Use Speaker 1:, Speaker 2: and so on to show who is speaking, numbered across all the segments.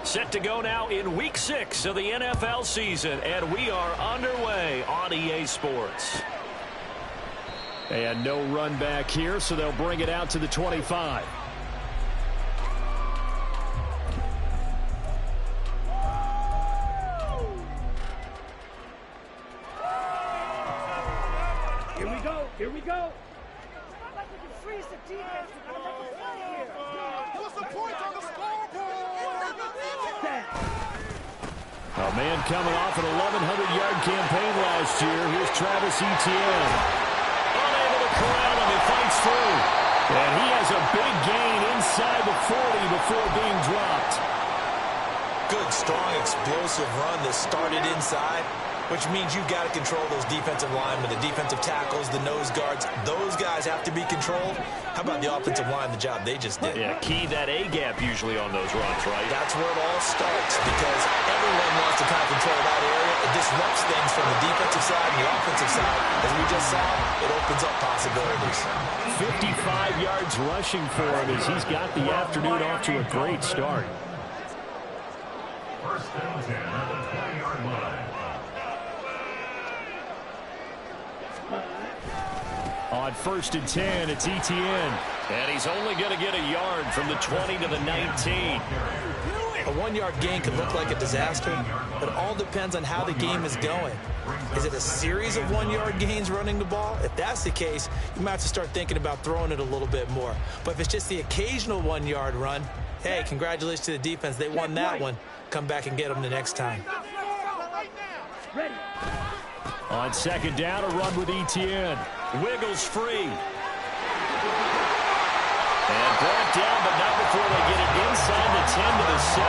Speaker 1: Set to go now in Week 6 of the NFL season, and we are underway on EA Sports.
Speaker 2: And no run back here, so they'll bring it out to the 25.
Speaker 3: Here we go. Freeze the defense. What's the point on the scoreboard?
Speaker 2: A man coming off an 1,100-yard campaign last year. Here's Travis Etienne.
Speaker 1: Unable to corral him. He fights through.
Speaker 2: And he has a big gain inside the 40 before being dropped.
Speaker 4: Good, strong, explosive run that started inside, which means you've got to control those defensive linemen, the defensive tackles, the nose guards. Those guys have to be controlled. How about the offensive line, the job they just did?
Speaker 1: Yeah, key that A-gap usually on those runs, right?
Speaker 4: That's where it all starts because everyone wants to kind of control that area. It disrupts things from the defensive side and the offensive side. As we just saw, it opens up possibilities.
Speaker 2: 55 yards rushing for him as he's got the afternoon off to a great start.
Speaker 5: First and 10 at the 20-yard line.
Speaker 2: On 1st and 10, it's Etienne.
Speaker 1: And he's only going to get a yard from the 20 to the 19.
Speaker 4: A 1-yard gain could look like a disaster, but it all depends on how the game is going. Is it a series of 1-yard gains running the ball? If that's the case, you might have to start thinking about throwing it a little bit more. But if it's just the occasional 1-yard run, hey, congratulations to the defense. They won that one. Come back and get them the next time.
Speaker 2: On 2nd down, a run with Etienne.
Speaker 1: Wiggles free. And brought down, but not before they get it inside the 10 to the 7.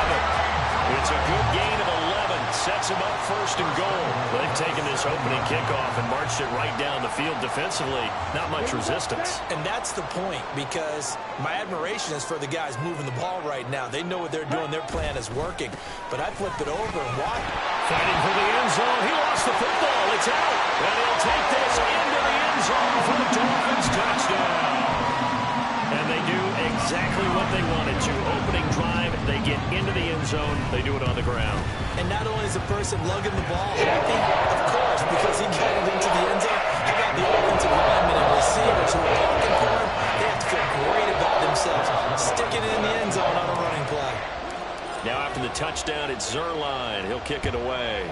Speaker 1: It's a good gain of 11. Sets him up 1st and goal. They've taken this opening kickoff and marched it right down the field defensively. Not much resistance.
Speaker 4: And that's the point, because my admiration is for the guys moving the ball right now. They know what they're doing. Their plan is working. But I flip it over and watch.
Speaker 1: Fighting for the end zone. He lost the football. It's out. And he'll take this into the end zone for the Dolphins touchdown. And they do exactly what they wanted to. Opening drive, they get into the end zone. They do it on the ground.
Speaker 4: And not only is the person lugging the ball happy, of course, because he got it into the end zone, how about the offensive linemen and receivers who are blocking for him? They have to feel great about themselves, sticking it in the end zone on a running play.
Speaker 1: Now after the touchdown, it's Zerline. He'll kick it away.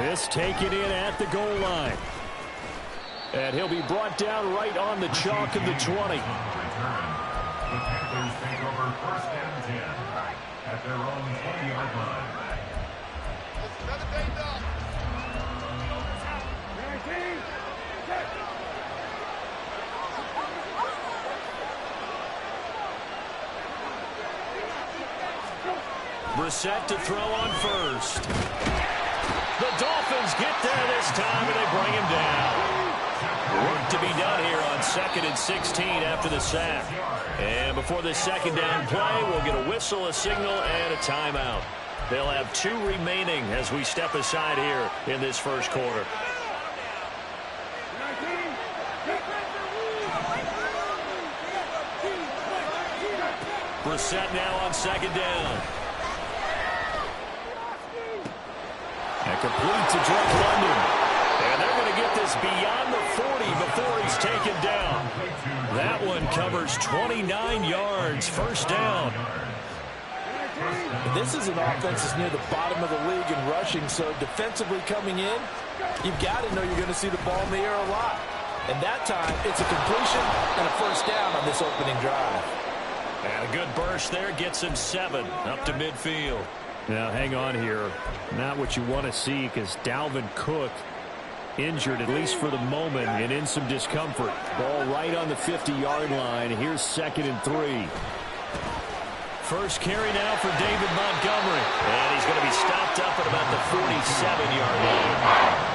Speaker 2: This taken in at the goal line. And he'll be brought down right on the chalk of the 20.
Speaker 5: The Panthers take over 1st and 10 at their own 20-yard line.
Speaker 3: Another day done.
Speaker 1: Brissett to throw on 1st. The Dolphins get there this time, and they bring him down. Work to be done here on 2nd and 16 after the sack. And before this 2nd down play, we'll get a whistle, a signal, and a timeout. They'll have 2 remaining as we step aside here in this 1st quarter. Brissett now on 2nd down.
Speaker 2: And complete to Drake London.
Speaker 1: And they're going to get this beyond the 40 before he's taken down. That one covers 29 yards. 1st down.
Speaker 4: This is an offense that's near the bottom of the league in rushing, so defensively coming in, you've got to know you're going to see the ball in the air a lot. And that time, it's a completion and a 1st down on this opening drive.
Speaker 1: And a good burst there gets him 7 up to midfield.
Speaker 2: Now, hang on here. Not what you want to see, because Dalvin Cook injured, at least for the moment, and in some discomfort. Ball right on the 50-yard line. Here's 2nd and 3.
Speaker 1: First carry now for David Montgomery. And he's going to be stopped up at about the 47-yard line.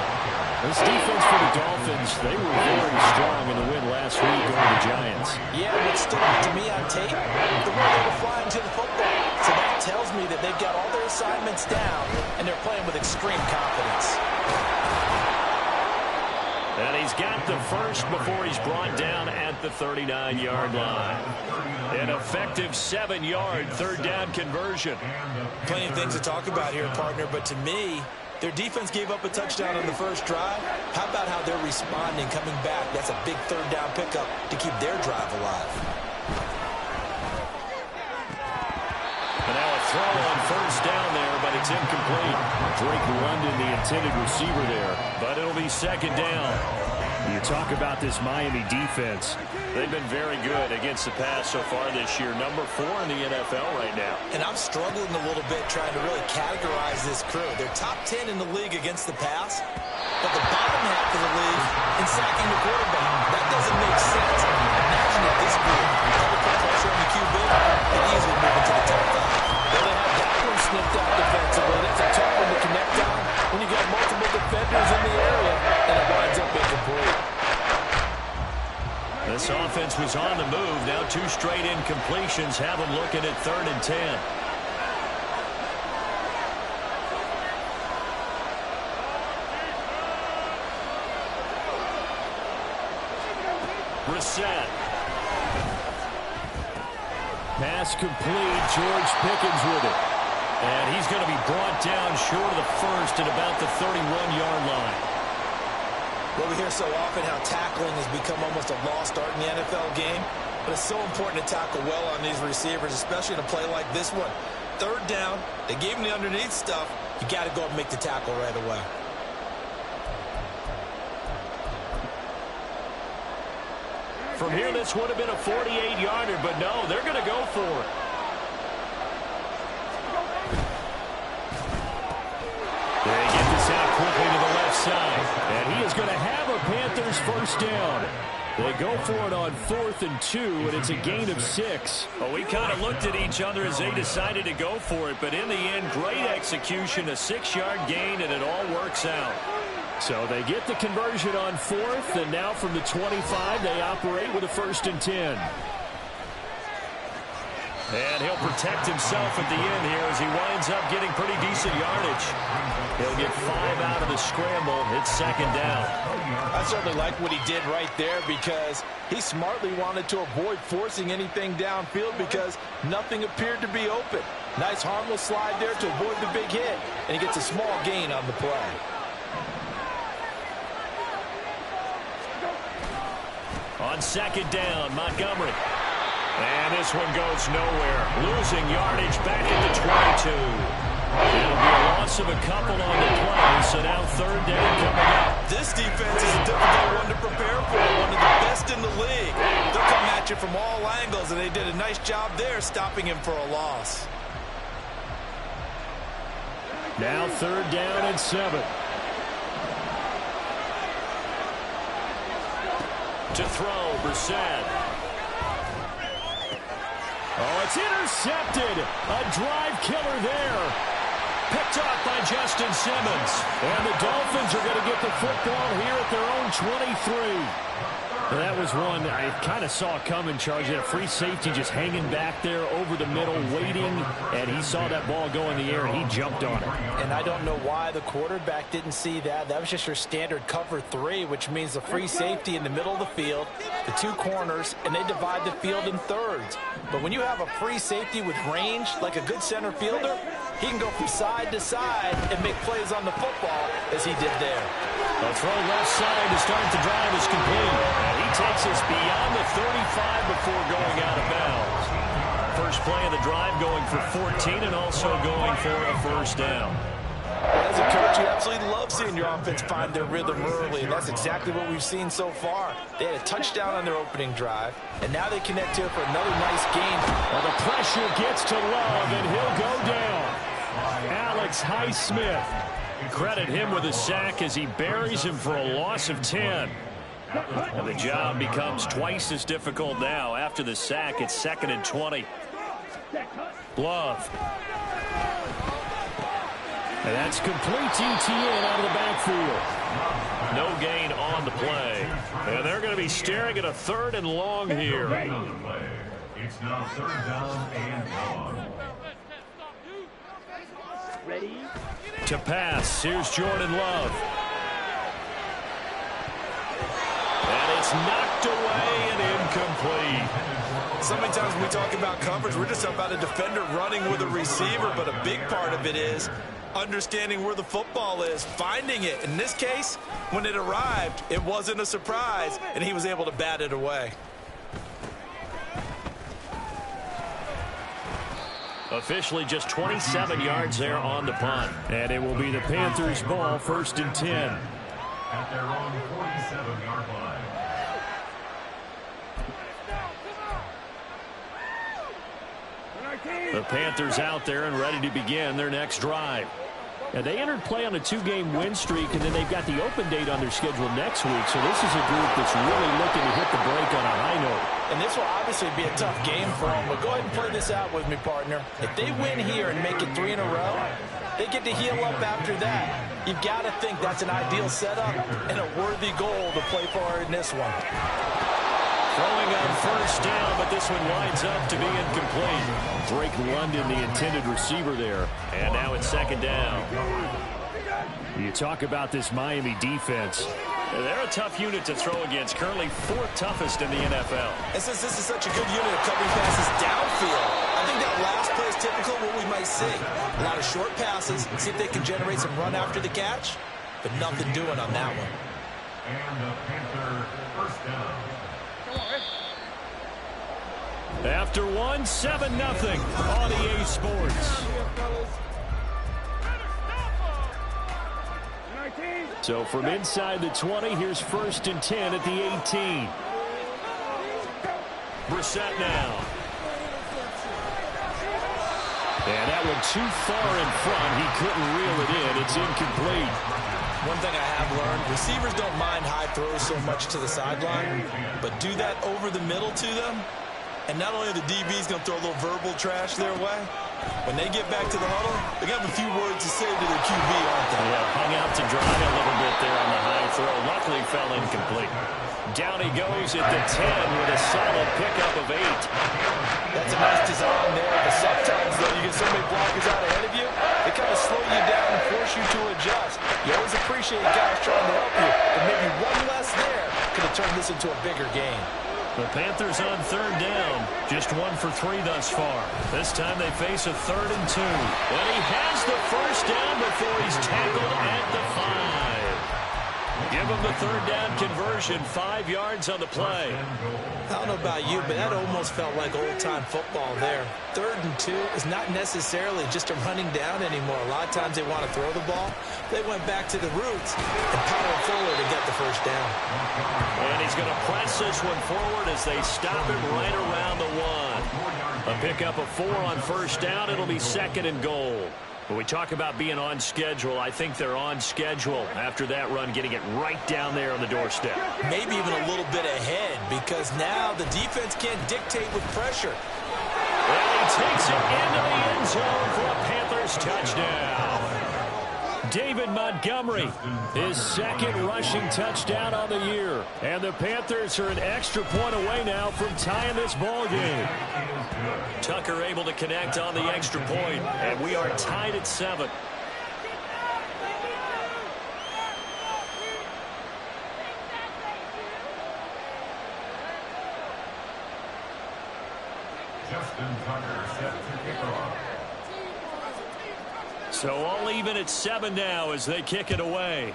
Speaker 2: This defense for the Dolphins, they were very strong in the win last week over the Giants.
Speaker 4: Yeah, what stood out to me on tape, the way they were flying to the football. So that tells me that they've got all their assignments down, and they're playing with extreme confidence.
Speaker 2: And he's got the first before he's brought down at the 39-yard line. An effective 7-yard third down conversion.
Speaker 4: Plenty of things to talk about here, partner, but to me, their defense gave up a touchdown on the first drive. How about how they're responding, coming back? That's a big third down pickup to keep their drive alive.
Speaker 2: And now a throw on first down there, but it's incomplete. Drake London, the intended receiver there, but it'll be second down. You talk about this Miami defense. They've been very good against the pass so far this year. Number 4 in the NFL right now.
Speaker 4: And I'm struggling a little bit trying to really categorize this crew. They're top 10 in the league against the pass, but the bottom half of the league in sacking the quarterback. That doesn't make sense. Imagine if this group had to put pressure on the QB and easily move into the top 5. Well, they have that one sniffed out defensively. That's a tough one to connect on when you got multiple defenders in the area, and it winds up incomplete.
Speaker 2: This offense was on the move. Now 2 straight incompletions have them looking at 3rd and 10. Brissett. Pass complete. George Pickens with it. And he's going to be brought down short of the first at about the 31-yard line.
Speaker 4: Well, we hear so often how tackling has become almost a lost art in the NFL game, but it's so important to tackle well on these receivers, especially in a play like this one. Third down, they gave him the underneath stuff. You got to go and make the tackle right away.
Speaker 2: From here, this would have been a 48-yarder, but no, they're going to go for it. They get this out quickly to the left side. And he is going to have a Panthers first down. They go for it on 4th and 2, and it's a gain of 6. Well, we kind of looked at each other as they decided to go for it, but in the end, great execution, a 6-yard gain, and it all works out. So they get the conversion on 4th, and now from the 25, they operate with a 1st and 10. And he'll protect himself at the end here as he winds up getting pretty decent yardage. He'll get 5 out of the scramble. It's second down.
Speaker 4: I certainly like what he did right there because he smartly wanted to avoid forcing anything downfield because nothing appeared to be open. Nice harmless slide there to avoid the big hit, and he gets a small gain on the play.
Speaker 2: On second down, Montgomery. And this one goes nowhere. Losing yardage back at the 22. It'll be a loss of a couple on the play, so now third down coming up.
Speaker 4: This defense is a difficult one to prepare for, one of the best in the league. They'll come at you from all angles, and they did a nice job there stopping him for a loss.
Speaker 2: Now third down and 7. To throw, Brissett. Oh, it's intercepted. A drive killer there. Picked up by Justin Simmons. And the Dolphins are going to get the football here at their own 23. Well, that was one I kind of saw coming, Charge. Had a free safety just hanging back there over the middle, waiting, and he saw that ball go in the air, and he jumped on it.
Speaker 4: And I don't know why the quarterback didn't see that. That was just your standard cover 3, which means the free safety in the middle of the field, the 2 corners, and they divide the field in thirds. But when you have a free safety with range, like a good center fielder, he can go from side to side and make plays on the football as he did there.
Speaker 2: A throw left side to start the drive is complete. And he takes us beyond the 35 before going out of bounds. First play of the drive going for 14 and also going for a first down.
Speaker 4: As a coach, you absolutely love seeing your offense find their rhythm early, and that's exactly what we've seen so far. They had a touchdown on their opening drive, and now they connect here for another nice gain.
Speaker 2: Well, the pressure gets to Love, and he'll go down. Alex Highsmith. Credit him with a sack as he buries him for a loss of 10. And the job becomes twice as difficult now. After the sack, it's 2nd and 20. Love. And that's complete ETN out of the backfield. No gain on the play. And they're going to be staring at a 3rd and long here.
Speaker 5: It's now 3rd down and 1.
Speaker 3: Ready?
Speaker 2: To pass, here's Jordan Love. knocked away and incomplete.
Speaker 4: So many times when we talk about coverage, we're just about a defender running with a receiver, but a big part of it is understanding where the football is, finding it. In this case, when it arrived, it wasn't a surprise, and he was able to bat it away.
Speaker 2: Officially just 27 yards there on the punt. And it will be the Panthers' ball, 1st and 10.
Speaker 5: At their own 47-yard line.
Speaker 2: The Panthers out there and ready to begin their next drive. And they entered play on a 2-game win streak, and then they've got the open date on their schedule next week. So this is a group that's really looking to hit the break on a high note.
Speaker 4: And this will obviously be a tough game for them, but go ahead and play this out with me, partner. If they win here and make it 3 in a row, they get to heal up after that. You've got to think that's an ideal setup and a worthy goal to play for in this one.
Speaker 2: Throwing on 1st down, but this one winds up to be incomplete. Drake London, the intended receiver there. And now it's 2nd down. You talk about this Miami defense. They're a tough unit to throw against, currently 4th toughest in the NFL.
Speaker 4: And since this is such a good unit of covering passes downfield, I think that last play is typical of what we might see. A lot of short passes, see if they can generate some run after the catch, but nothing doing on that one.
Speaker 5: And the Panther 1st down.
Speaker 2: After 1, 7-0 on EA Sports. So from inside the 20, here's 1st and 10 at the 18. Brissett now. And that one too far in front. He couldn't reel it in. It's incomplete.
Speaker 4: One thing I have learned, receivers don't mind high throws so much to the sideline, but do that over the middle to them, and not only are the DBs going to throw a little verbal trash their way, when they get back to the huddle, they got a few words to say to their QB, aren't they?
Speaker 2: Yeah, hung out to dry a little bit there on the high throw. Luckily fell incomplete. Down he goes at the 10 with a solid pickup of 8.
Speaker 4: That's a nice design there, but sometimes, though, you get so many blockers out ahead of you, they kind of slow you down and force you to adjust. You always appreciate guys trying to help you, but maybe one less there could have turned this into a bigger game.
Speaker 2: The Panthers on 3rd down, just 1 for 3 thus far. This time they face a 3rd and 2. And he has the 1st down before he's tackled at the 5. Give him the 3rd down conversion, 5 yards on the play.
Speaker 4: I don't know about you, but that almost felt like old-time football there. 3rd and 2 is not necessarily just a running down anymore. A lot of times they want to throw the ball. They went back to the roots and power forward to get the 1st down.
Speaker 2: And he's going to press this one forward as they stop him right around the 1. A pickup of 4 on 1st down. It'll be 2nd and goal. When we talk about being on schedule, I think they're on schedule after that run, getting it right down there on the doorstep.
Speaker 4: Maybe even a little bit ahead, because now the defense can't dictate with pressure.
Speaker 2: And he takes it into the end zone for a Panthers touchdown. David Montgomery, his 2nd rushing touchdown on the year. And the Panthers are an extra point away now from tying this ball game. Tucker able to connect on the extra point, and we are tied at 7.
Speaker 5: Justin Tucker set to kick off.
Speaker 2: So all even at 7 now as they kick it away.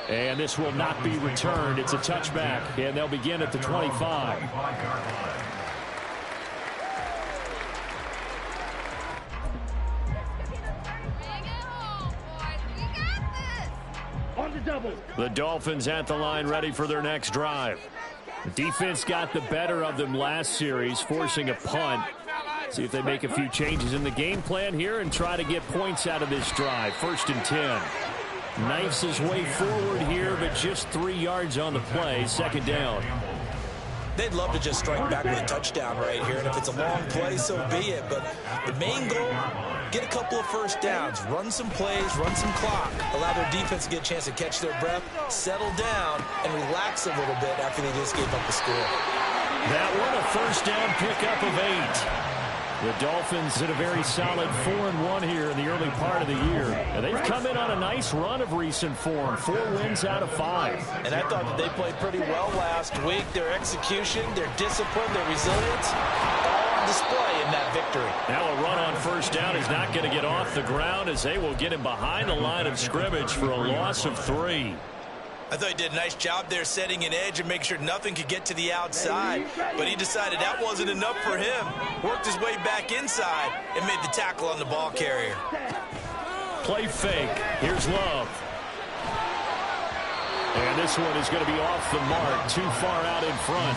Speaker 2: And this will not be returned. It's a touchback, and they'll begin at the 25.
Speaker 3: On the double.
Speaker 2: The Dolphins at the line ready for their next drive. The defense got the better of them last series, forcing a punt. See if they make a few changes in the game plan here and try to get points out of this drive. 1st and 10. Knifes his way forward here, but just 3 yards on the play. 2nd down.
Speaker 4: They'd love to just strike back with a touchdown right here, and if it's a long play, so be it. But the main goal, get a couple of 1st downs, run some plays, run some clock, allow their defense to get a chance to catch their breath, settle down, and relax a little bit after they just gave up the score.
Speaker 2: That one a 1st down pickup of 8. The Dolphins in a very solid 4-1 here in the early part of the year. And they've come in on a nice run of recent form. 4 wins out of 5.
Speaker 4: And I thought that they played pretty well last week. Their execution, their discipline, their resilience, all on display in that victory.
Speaker 2: Now a run on first down is not going to get off the ground as they will get him behind the line of scrimmage for a loss of 3.
Speaker 4: I thought he did a nice job there setting an edge and making sure nothing could get to the outside. But he decided that wasn't enough for him. Worked his way back inside and made the tackle on the ball carrier.
Speaker 2: Play fake. Here's Love. And this one is going to be off the mark, too far out in front.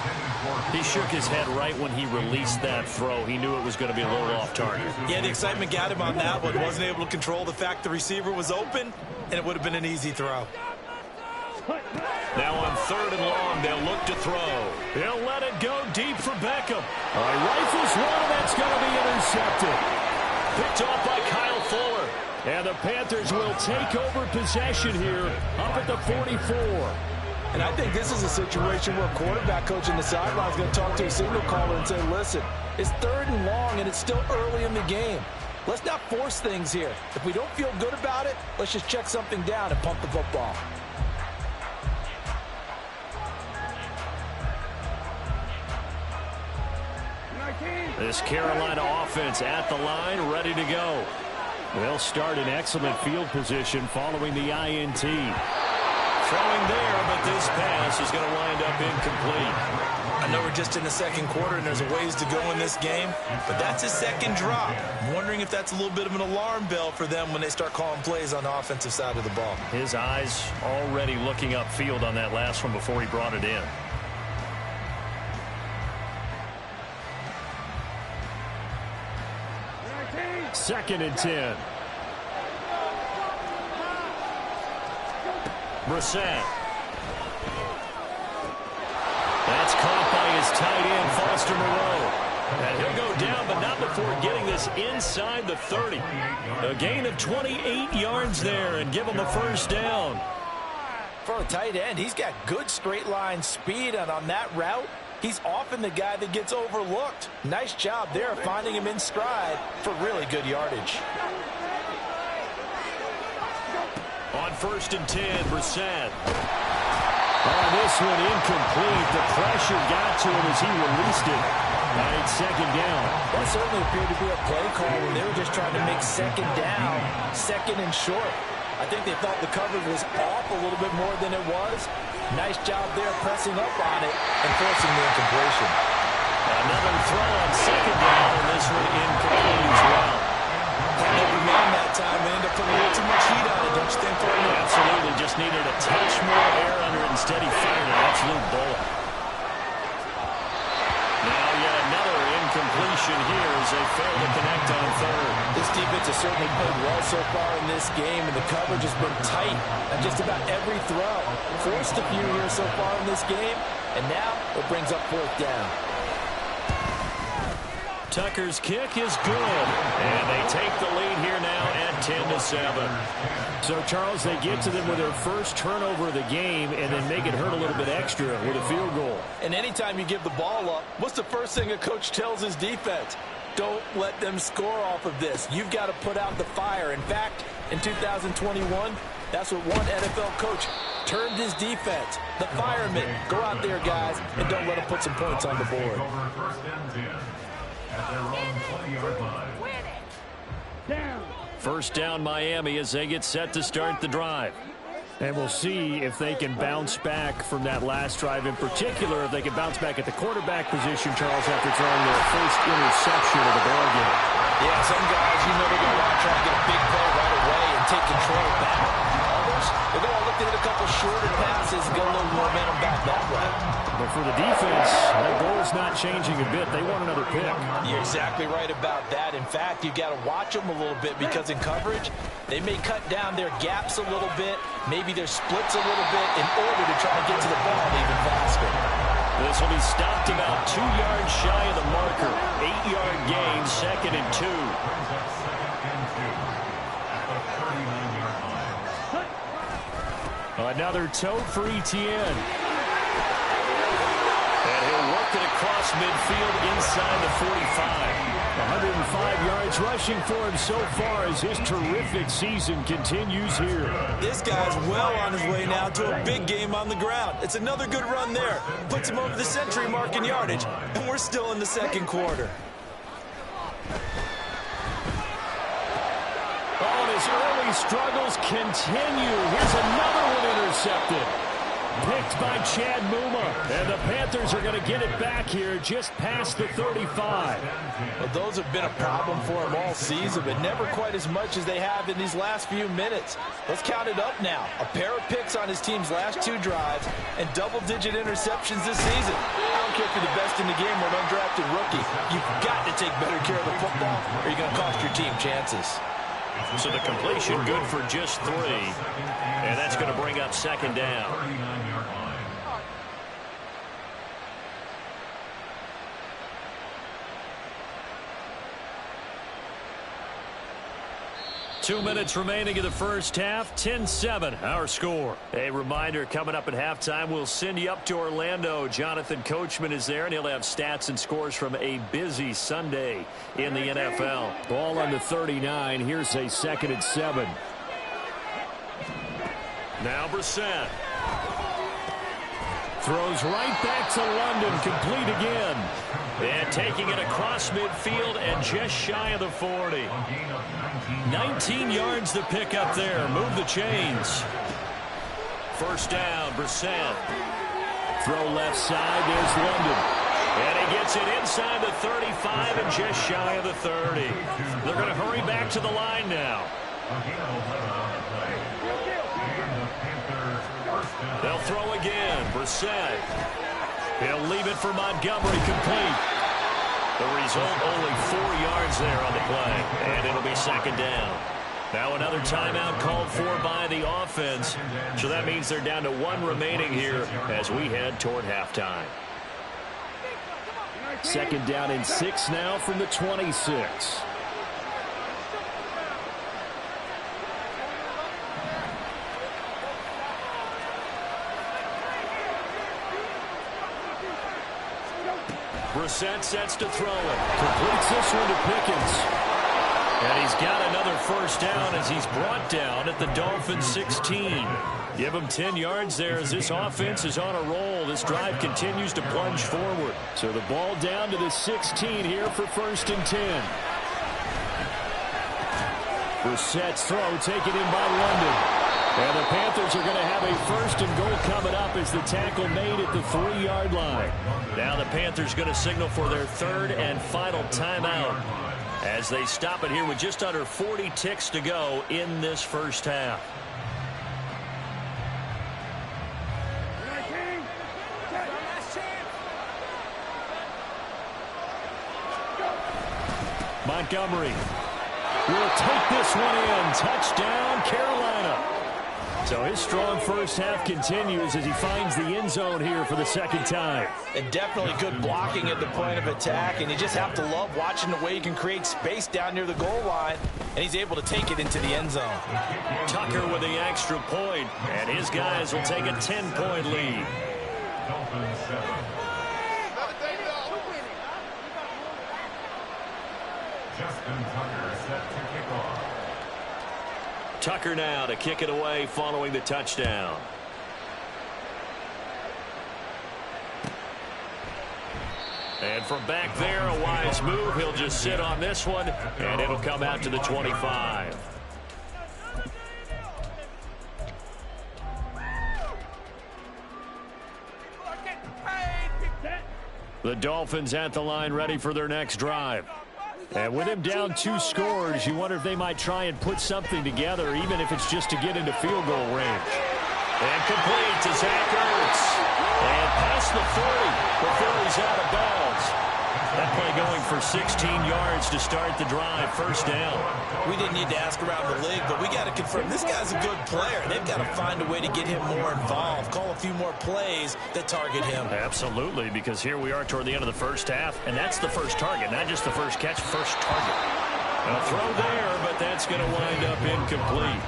Speaker 2: He shook his head right when he released that throw. He knew it was going to be a little off target.
Speaker 4: Yeah, the excitement got him on that one. Wasn't able to control the fact the receiver was open, and it would have been an easy throw.
Speaker 2: Now on 3rd and long, they'll look to throw. They'll let it go deep for Beckham. Rifles one, that's going to be intercepted. Picked off by Kyle Fuller. And the Panthers will take over possession here up at the 44.
Speaker 4: And I think this is a situation where a quarterback coach in the sideline is going to talk to a signal caller and say, listen, it's 3rd and long, and it's still early in the game. Let's not force things here. If we don't feel good about it, let's just check something down and pump the football.
Speaker 2: This Carolina offense at the line, ready to go. They'll start in excellent field position following the INT. Throwing there, but this pass is going to wind up incomplete.
Speaker 4: I know we're just in the 2nd quarter and there's a ways to go in this game, but that's his 2nd drop. I'm wondering if that's a little bit of an alarm bell for them when they start calling plays on the offensive side of the ball.
Speaker 2: His eyes already looking upfield on that last one before he brought it in. Second and 10. Brissett. That's caught by his tight end, Foster Moreau. And he'll go down, but not before getting this inside the 30. A gain of 28 yards there and give him a first down.
Speaker 4: For a tight end, he's got good straight line speed, and on that route, he's often the guy that gets overlooked. Nice job there finding him in stride for really good yardage.
Speaker 2: On 1st and 10, Brissett. This one incomplete. The pressure got to him as he released it. And it's 2nd down.
Speaker 4: That certainly appeared to be a play call where they were just trying to make 2nd down, 2nd and short. I think they thought the coverage was off a little bit more than it was. Nice job there pressing up on it and forcing the incompletion.
Speaker 2: Another throw on 2nd down, and this one incomplete as well.
Speaker 4: Open man that time and ended up putting a little too much heat on it, don't you think, Courtney?
Speaker 2: Absolutely, just needed a touch more air under it. Instead, he fired an absolute bullet. Now yet another incompletion here as they fail to connect on 3rd.
Speaker 4: This defense has certainly played well so far in this game, and the coverage has been tight on just about every throw. Forced a few here so far in this game, and now it brings up 4th down.
Speaker 2: Tucker's kick is good, and they take the lead here now at 10-7. So, Charles, they get to them with their first turnover of the game and then make it hurt a little bit extra with a field goal.
Speaker 4: And anytime you give the ball up, what's the first thing a coach tells his defense? Don't let them score off of this. You've got to put out the fire. In fact, in 2021, that's what one NFL coach termed his defense. The firemen. Go out there, guys, and don't let them put some points on the board.
Speaker 5: At their own 20-yard line.
Speaker 2: First down, Miami, as they get set to start the drive. And we'll see if they can bounce back from that last drive, in particular, if they can bounce back at the quarterback position, Charles, after throwing their first interception of the ball game.
Speaker 4: Yeah, some guys, you know they're going to want to try to get a big play right away and take control back. Others, they're going to look to hit a couple shorter passes and get a little momentum back that way.
Speaker 2: But for the defense, their goal's not changing a bit. They want another pick.
Speaker 4: You're exactly right about that. In fact, you've got to watch them a little bit because in coverage, they may cut down their gaps a little bit, maybe their splits a little bit in order to try to get to the ball even faster.
Speaker 2: This will be stopped about 2 yards shy of the marker. 8-yard gain, 2nd and 2. Another toe for Etienne. And he'll work it across midfield inside the 45. 105 yards rushing for him so far as his terrific season continues here.
Speaker 4: This guy's well on his way now to a big game on the ground. It's another good run there. Puts him over the century mark in yardage, and we're still in the second quarter.
Speaker 2: Oh, and his early struggles continue. Here's another one intercepted. Picked by Chad Muma. And the Panthers are going to get it back here just past the 35.
Speaker 4: Well, those have been a problem for him all season, but never quite as much as they have in these last few minutes. Let's count it up now. A pair of picks on his team's last 2 drives and double-digit interceptions this season. I don't care if you're the best in the game or an undrafted rookie. You've got to take better care of the football or you're going to cost your team chances.
Speaker 1: So the completion good for just 3. And that's going to bring up second down.
Speaker 5: 39-yard line.
Speaker 1: 2 minutes remaining in the first half. 10-7, our score. A reminder, coming up at halftime, we'll send you up to Orlando. Jonathan Coachman is there, and he'll have stats and scores from a busy Sunday in the NFL.
Speaker 2: Ball on the 39. Here's a 2nd and 7.
Speaker 1: Now Brissett.
Speaker 2: Throws right back to London, complete again.
Speaker 1: And taking it across midfield and just shy of the 40. 19 yards to pick up there. Move the chains. First down, Brissett.
Speaker 2: Throw left side, there's London.
Speaker 1: And he gets it inside the 35 and just shy of the 30. They're going to hurry back to the line now. They'll throw again. Brissett. He'll leave it for Montgomery, complete. The result, only 4 yards there on the play. And it'll be second down. Now another timeout called for by the offense. So that means they're down to 1 remaining here as we head toward halftime.
Speaker 2: 2nd down and 6 now from the 26.
Speaker 1: Brissett sets to throw it.
Speaker 2: Completes this one to Pickens.
Speaker 1: And he's got another first down as he's brought down at the Dolphins' 16. Give him 10 yards there as this offense is on a roll. This drive continues to plunge forward.
Speaker 2: So the ball down to the 16 here for 1st and 10. Brissett's throw taken in by London. And the Panthers are going to have a 1st and goal coming up as the tackle made at the 3-yard line.
Speaker 1: Now the Panthers going to signal for their 3rd and final timeout as they stop it here with just under 40 ticks to go in this first half.
Speaker 2: Montgomery will take this one in. Touchdown, Carolina. So his strong first half continues as he finds the end zone here for the 2nd time.
Speaker 4: And definitely good blocking at the point of attack, and you just have to love watching the way he can create space down near the goal line, and he's able to take it into the end zone.
Speaker 1: Tucker with the extra point, and his guys will take a 10-point lead.
Speaker 5: Dolphins 7. Justin Tucker set to kick off.
Speaker 1: Tucker now to kick it away following the touchdown. And from back there, a wise move. He'll just sit on this one, and it'll come out to the 25.
Speaker 2: The Dolphins at the line ready for their next drive. And with him down 2 scores, you wonder if they might try and put something together, even if it's just to get into field goal range.
Speaker 1: And complete to Zach Ertz. And past the 40 before he's out of bounds. That play going for 16 yards to start the drive. First down.
Speaker 4: We didn't need to ask around the league, but we got to confirm this guy's a good player. They've got to find a way to get him more involved, call a few more plays that target him.
Speaker 1: Absolutely, because here we are toward the end of the first half, and that's the first target, not just the first catch, first target. A throw there, but that's going to wind up incomplete.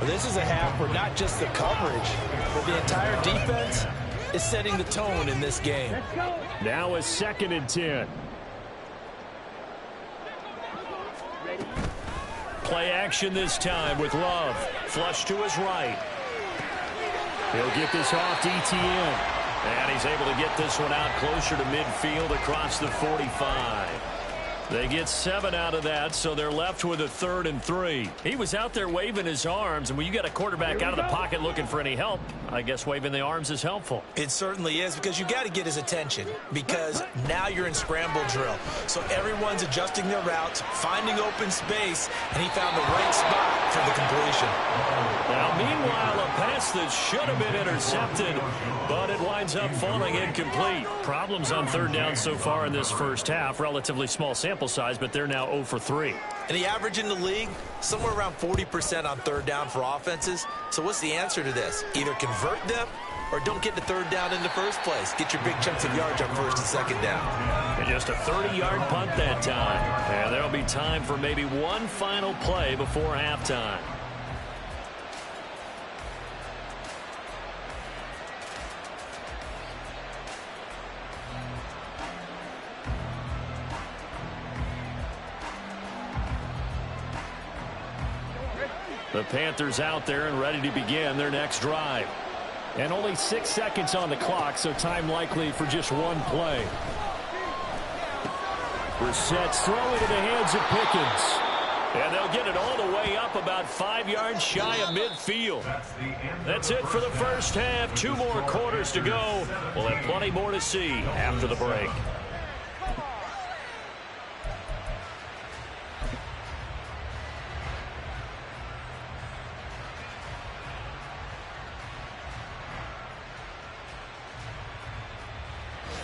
Speaker 4: Well, this is a half where not just the coverage, but the entire defense is setting the tone in this game.
Speaker 2: Now a 2nd and 10. Play action this time with Love. Flush to his right. He'll get this off to ETN. And he's able to get this one out closer to midfield across the 45. They get 7 out of that, so they're left with a 3rd and 3. He was out there waving his arms, and when you got a quarterback out of the pocket looking for any help, I guess waving the arms is helpful.
Speaker 4: It certainly is, because you got to get his attention, because now you're in scramble drill. So everyone's adjusting their routes, finding open space, and he found the right spot for the completion.
Speaker 2: Now, meanwhile, a pass that should have been intercepted, but it winds up falling incomplete. Problems on 3rd down so far in this first half. Relatively small sample size, but they're now 0 for 3.
Speaker 4: And the average in the league, somewhere around 40% on 3rd down for offenses. So what's the answer to this? Either convert them or don't get the 3rd down in the first place. Get your big chunks of yards on 1st and 2nd down.
Speaker 2: And just a 30-yard punt that time. And there'll be time for maybe one final play before halftime. The Panthers out there and ready to begin their next drive. And only 6 seconds on the clock, so time likely for just one play. Brissett's throwing into the hands of Pickens. And they'll get it all the way up about 5 yards shy of midfield. That's it for the first half. 2 more quarters to go. We'll have plenty more to see after the break.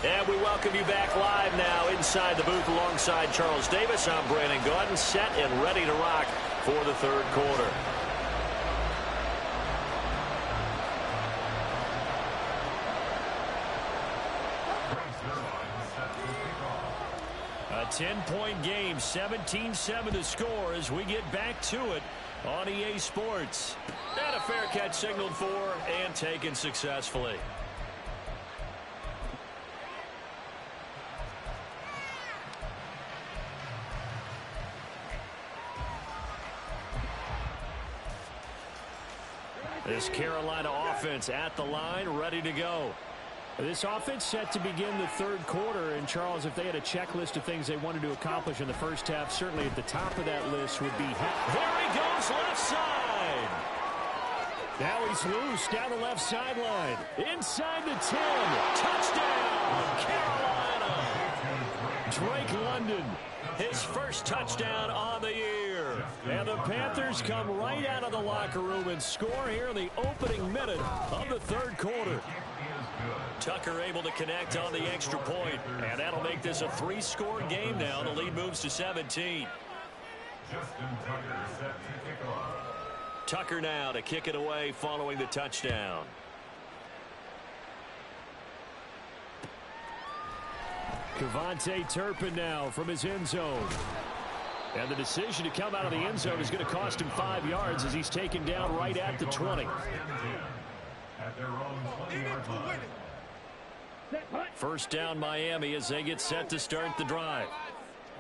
Speaker 2: And we welcome you back live now inside the booth alongside Charles Davis. I'm Brandon Gaudin, set and ready to rock for the 3rd quarter. A 10-point game, 17-7 the score as we get back to it on EA Sports. And a fair catch signaled for and taken successfully. This Carolina offense at the line, ready to go. This offense set to begin the 3rd quarter. And, Charles, if they had a checklist of things they wanted to accomplish in the first half, certainly at the top of that list would be... There he goes, left side. Now he's loose down the left sideline. Inside the 10. Touchdown, Carolina. Drake London, his first touchdown on the year. And the Panthers come right out of the locker room and score here in the opening minute of the 3rd quarter. Tucker able to connect on the extra point, and that'll make this a 3-score game now. The lead moves to 17. Tucker now to kick it away following the touchdown. Kevontae Turpin now from his end zone. And the decision to come out of the end zone is going to cost him 5 yards as he's taken down right at the 20. First down Miami as they get set to start the drive.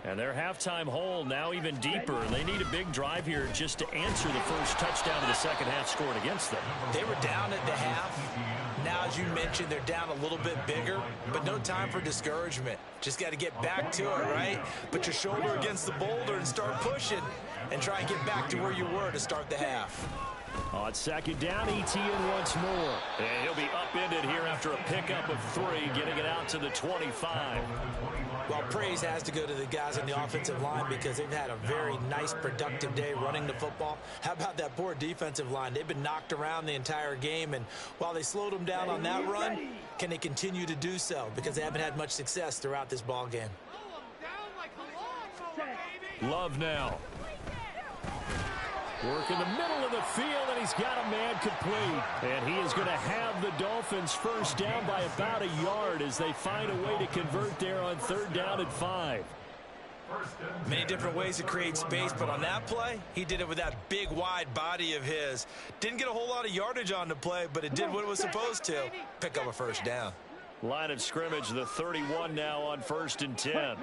Speaker 2: And their halftime hole now even deeper. And they need a big drive here just to answer the first touchdown of the second half scored against them.
Speaker 4: They were down at the half. Now, as you mentioned, they're down a little bit bigger, but no time for discouragement. Just got to get back to it, right? Put your shoulder against the boulder and start pushing and try and get back to where you were to start the half.
Speaker 2: On 2nd down, ETN once more. And he'll be upended here after a pickup of 3, getting it out to the 25.
Speaker 4: Well, praise has to go to the guys on the offensive line because they've had a very nice, productive day running the football. How about that poor defensive line? They've been knocked around the entire game, and while they slowed them down on that run, can they continue to do so? Because they haven't had much success throughout this ball game.
Speaker 2: Love now. Work in the middle of the field, and he's got a man complete. And he is going to have the Dolphins first down by about a yard as they find a way to convert there on 3rd down and 5.
Speaker 4: Many different ways to create space, but on that play, he did it with that big, wide body of his. Didn't get a whole lot of yardage on the play, but it did what it was supposed to. Pick up a first down.
Speaker 2: Line of scrimmage, the 31 now on 1st and 10.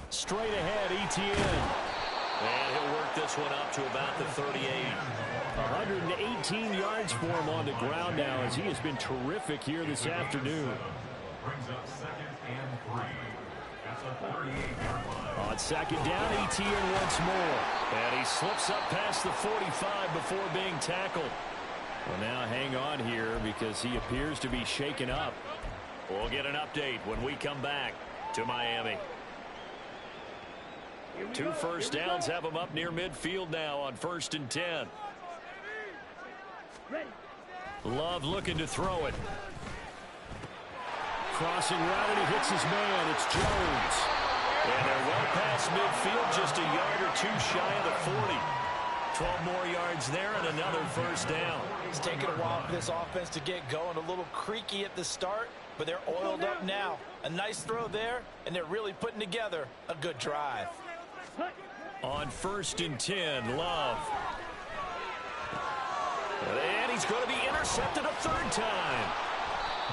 Speaker 2: Straight ahead, ETN.
Speaker 1: And he'll work this one up to about the 38.
Speaker 2: 118 yards for him on the ground now as he has been terrific here this afternoon.
Speaker 5: Brings up 2nd and 3. That's a 38-yard line.
Speaker 2: On 2nd down, ETN once more.
Speaker 1: And he slips up past the 45 before being tackled.
Speaker 2: Well, now hang on here because he appears to be shaken up.
Speaker 1: We'll get an update when we come back to Miami. 2 first downs have him up near midfield now on 1st and 10. Love looking to throw it.
Speaker 2: Crossing route, and he hits his man. It's Jones.
Speaker 1: And they're well past midfield, just a yard or 2 shy of the 40. 12 more yards there and another first down.
Speaker 4: It's taken a while for this offense to get going. A little creaky at the start, but they're oiled up now. A nice throw there, and they're really putting together a good drive.
Speaker 1: On 1st and 10, Love. And he's going to be intercepted a 3rd time.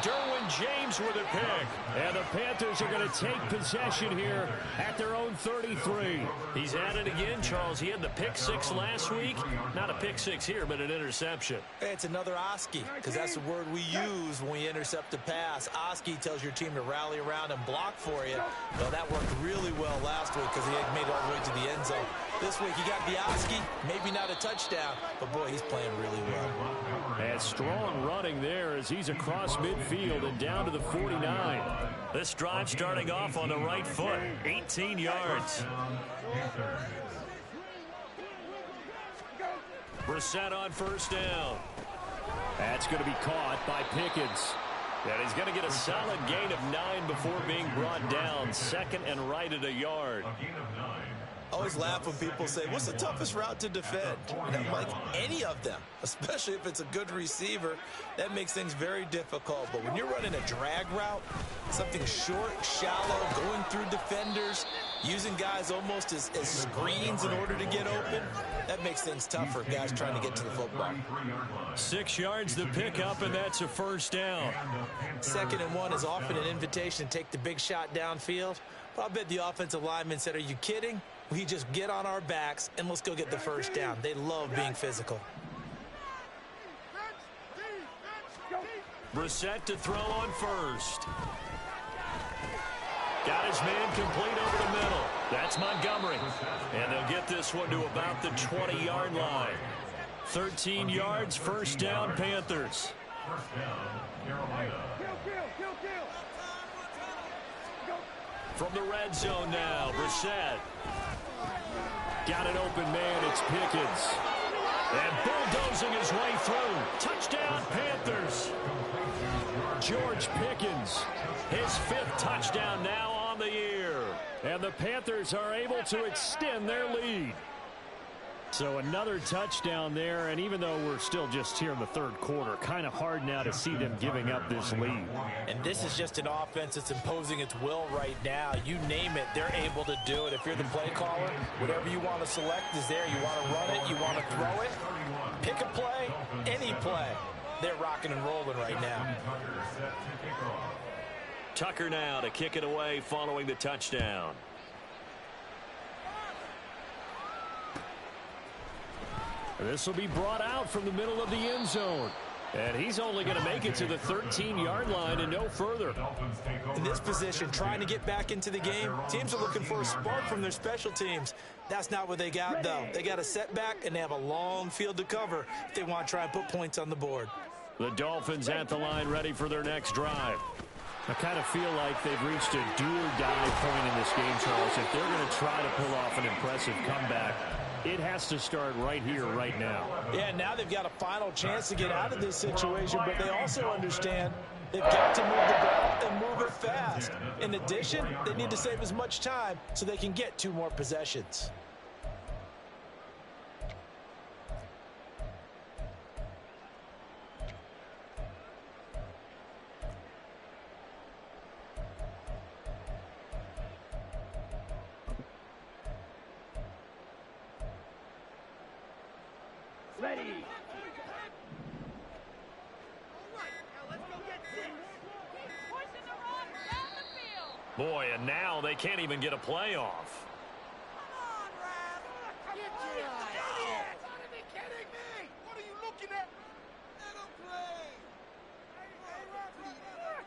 Speaker 1: Derwin James with a pick.
Speaker 2: And the Panthers are going to take possession here at their own 33.
Speaker 1: He's at it again, Charles. He had the pick 6 last week. Not a pick 6 here, but an interception.
Speaker 4: It's another Oski, because that's the word we use when we intercept a pass. Oski tells your team to rally around and block for you. Well, that worked really well last week because he had made it all the way to the end zone. This week he got the Oski, maybe not a touchdown, but boy, he's playing really well.
Speaker 2: And strong running there as he's across midfield and down to the 49.
Speaker 1: This drive starting off on the right foot. 18 yards. Brissett on 1st down.
Speaker 2: That's going to be caught by Pickens.
Speaker 1: And he's going to get a solid gain of 9 before being brought down. 2nd and right at a yard.
Speaker 5: A gain of 9.
Speaker 4: I always laugh when people say, what's the toughest route to defend? And I'm like, any of them, especially if it's a good receiver. That makes things very difficult. But when you're running a drag route, something short, shallow, going through defenders, using guys almost as screens in order to get open, that makes things tough for guys trying to get to the football.
Speaker 1: 6 yards the pickup, and that's a first down.
Speaker 4: 2nd and 1 is often an invitation to take the big shot downfield. But I bet the offensive lineman said, are you kidding? We just get on our backs and let's go get the first down. They love being physical.
Speaker 1: Brissett to throw on 1st. Got his man complete over the middle. That's Montgomery. And they'll get this one to about the 20-yard line. 13 yards, first down, Panthers.
Speaker 5: First down, Carolina.
Speaker 1: From the red zone now, Brissett.
Speaker 2: Got an open man, it's Pickens.
Speaker 1: And bulldozing his way through. Touchdown, Panthers.
Speaker 2: George Pickens.
Speaker 1: His 5th touchdown now on the year.
Speaker 2: And the Panthers are able to extend their lead. So another touchdown there, and even though we're still just here in the 3rd quarter, kind of hard now to see them giving up this lead.
Speaker 4: And this is just an offense that's imposing its will right now. You name it, they're able to do it. If you're the play caller, whatever you want to select is there. You want to run it, you want to throw it, pick a play, any play. They're rocking and rolling right now.
Speaker 1: Tucker now to kick it away following the touchdown.
Speaker 2: This will be brought out from the middle of the end zone. And he's only going to make it to the 13-yard line and no further.
Speaker 4: In this position, trying to get back into the game, teams are looking for a spark from their special teams. That's not what they got, though. They got a setback, and they have a long field to cover if they want to try and put points on the board.
Speaker 2: The Dolphins at the line ready for their next drive. I kind of feel like they've reached a do-or-die point in this game, Charles. If they're going to try to pull off an impressive comeback, it has to start right here, right now.
Speaker 4: Yeah, now they've got a final chance to get out of this situation, but they also understand they've got to move the ball and move it fast. In addition, they need to save as much time so they can get 2 more possessions.
Speaker 3: Ready.
Speaker 1: Boy, and now they can't even get a play off.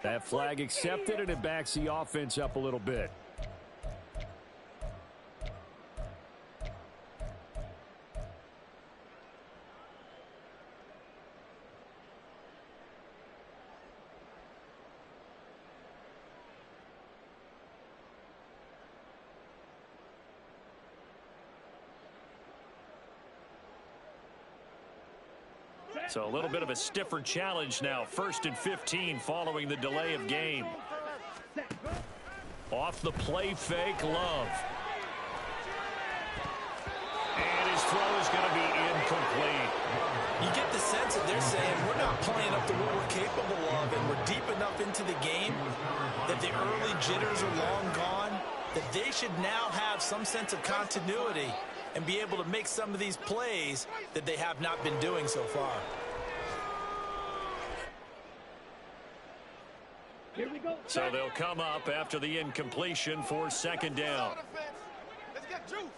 Speaker 2: That flag accepted, and it backs the offense up a little bit.
Speaker 1: So a little bit of a stiffer challenge now. 1st and 15 following the delay of game. Off the play fake, Love. And his throw is going to be incomplete.
Speaker 4: You get the sense that they're saying we're not playing up to what we're capable of, and we're deep enough into the game that the early jitters are long gone, that they should now have some sense of continuity and be able to make some of these plays that they have not been doing so far.
Speaker 3: Here we go.
Speaker 1: So they'll come up after the incompletion for 2nd down.
Speaker 3: Let's get juice.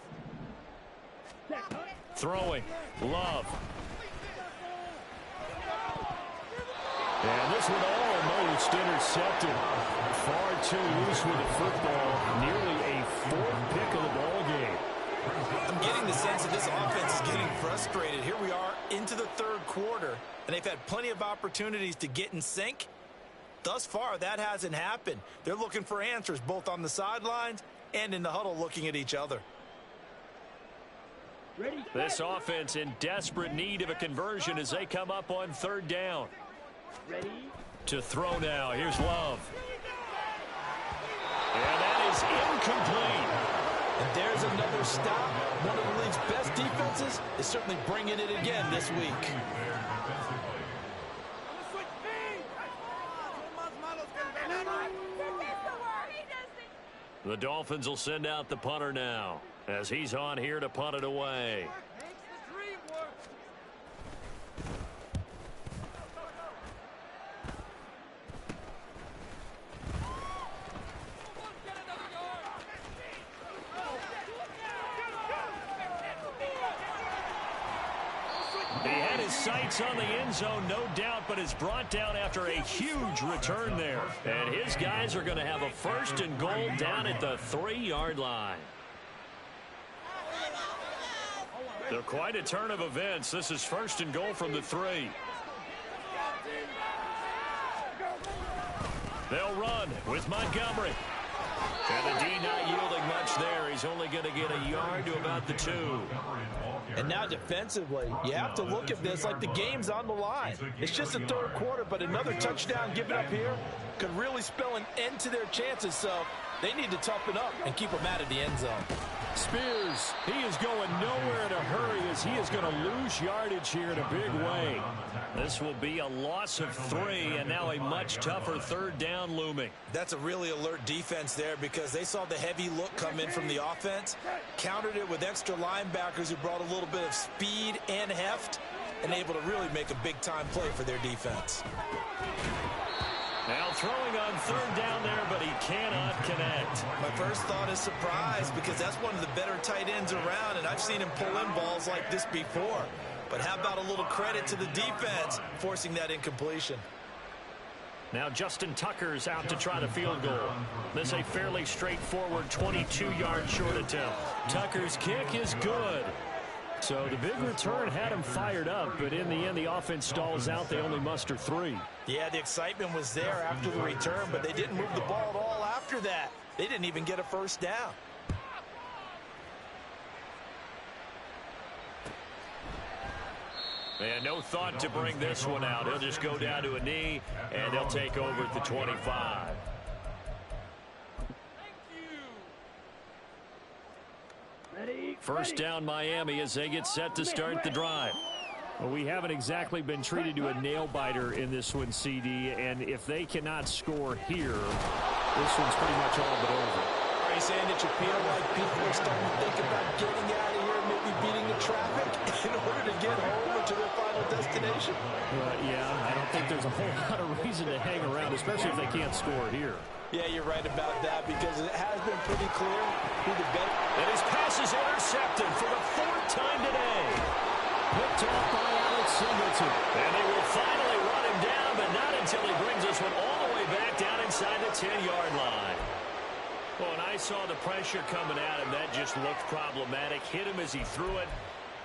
Speaker 1: Throwing. Love. And this one almost intercepted. Far too loose with the football. Nearly a 4th pick of the ball game.
Speaker 4: I'm getting the sense that this offense is getting frustrated. Here we are into the 3rd quarter, and they've had plenty of opportunities to get in sync. Thus far, that hasn't happened. They're looking for answers both on the sidelines and in the huddle looking at each other.
Speaker 1: This offense in desperate need of a conversion as they come up on 3rd down.
Speaker 3: Ready?
Speaker 1: To throw now. Here's Love. And that is incomplete.
Speaker 4: And there's another stop. One of the league's best defenses is certainly bringing it again this week.
Speaker 1: The Dolphins will send out the punter now as he's on here to punt it away. He had his sights on the end zone, no doubt, but is brought down after a huge return there. And his guys are going to have a 1st and goal down at the 3-yard line. They're quite a turn of events. This is 1st and goal from the 3. They'll run with Montgomery. And the D not yielding much there. He's only going to get a yard to about the 2.
Speaker 4: And now defensively, you have to look at this like the game's on the line. It's just the 3rd quarter, but another touchdown given up here could really spell an end to their chances. So they need to toughen up and keep them out of the end zone.
Speaker 2: Spears, he is going nowhere in a hurry as he is going to lose yardage here in a big way.
Speaker 1: This will be a loss of 3, and now a much tougher 3rd down looming.
Speaker 4: That's a really alert defense there because they saw the heavy look come in from the offense, countered it with extra linebackers who brought a little bit of speed and heft, and able to really make a big-time play for their defense.
Speaker 1: Now throwing on 3rd down there, but he cannot connect.
Speaker 4: My first thought is surprise because that's one of the better tight ends around, and I've seen him pull in balls like this before. But how about a little credit to the defense forcing that incompletion?
Speaker 1: Now Justin Tucker's out to try the field goal. This is a fairly straightforward 22-yard short attempt. Tucker's kick is good.
Speaker 2: So the big return had him fired up, but in the end, the offense stalls out. They only muster 3.
Speaker 4: Yeah, the excitement was there after the return, but they didn't move the ball at all after that. They didn't even get a 1st down.
Speaker 1: And no thought to bring this one out. He'll just go down to a knee, and they'll take over at the 25. First down Miami as they get set to start the drive.
Speaker 2: Well, we haven't exactly been treated to a nail-biter in this one, CD, and if they cannot score here, this one's pretty much all but over.
Speaker 4: Are you saying that you feel like people are starting to think about getting out of here, maybe beating the traffic in order to get home or to their final destination?
Speaker 2: Yeah, I don't think there's a whole lot of reason to hang around, especially if they can't score here.
Speaker 4: Yeah, you're right about that because it has been pretty clear who the better.
Speaker 1: And his pass is intercepted for the 4th time today.
Speaker 2: Picked off by Alex Singleton.
Speaker 1: And they will finally run him down, but not until he brings this one all the way back to 10-yard line. Well, when I saw the pressure coming at him, that just looked problematic. Hit him as he threw it,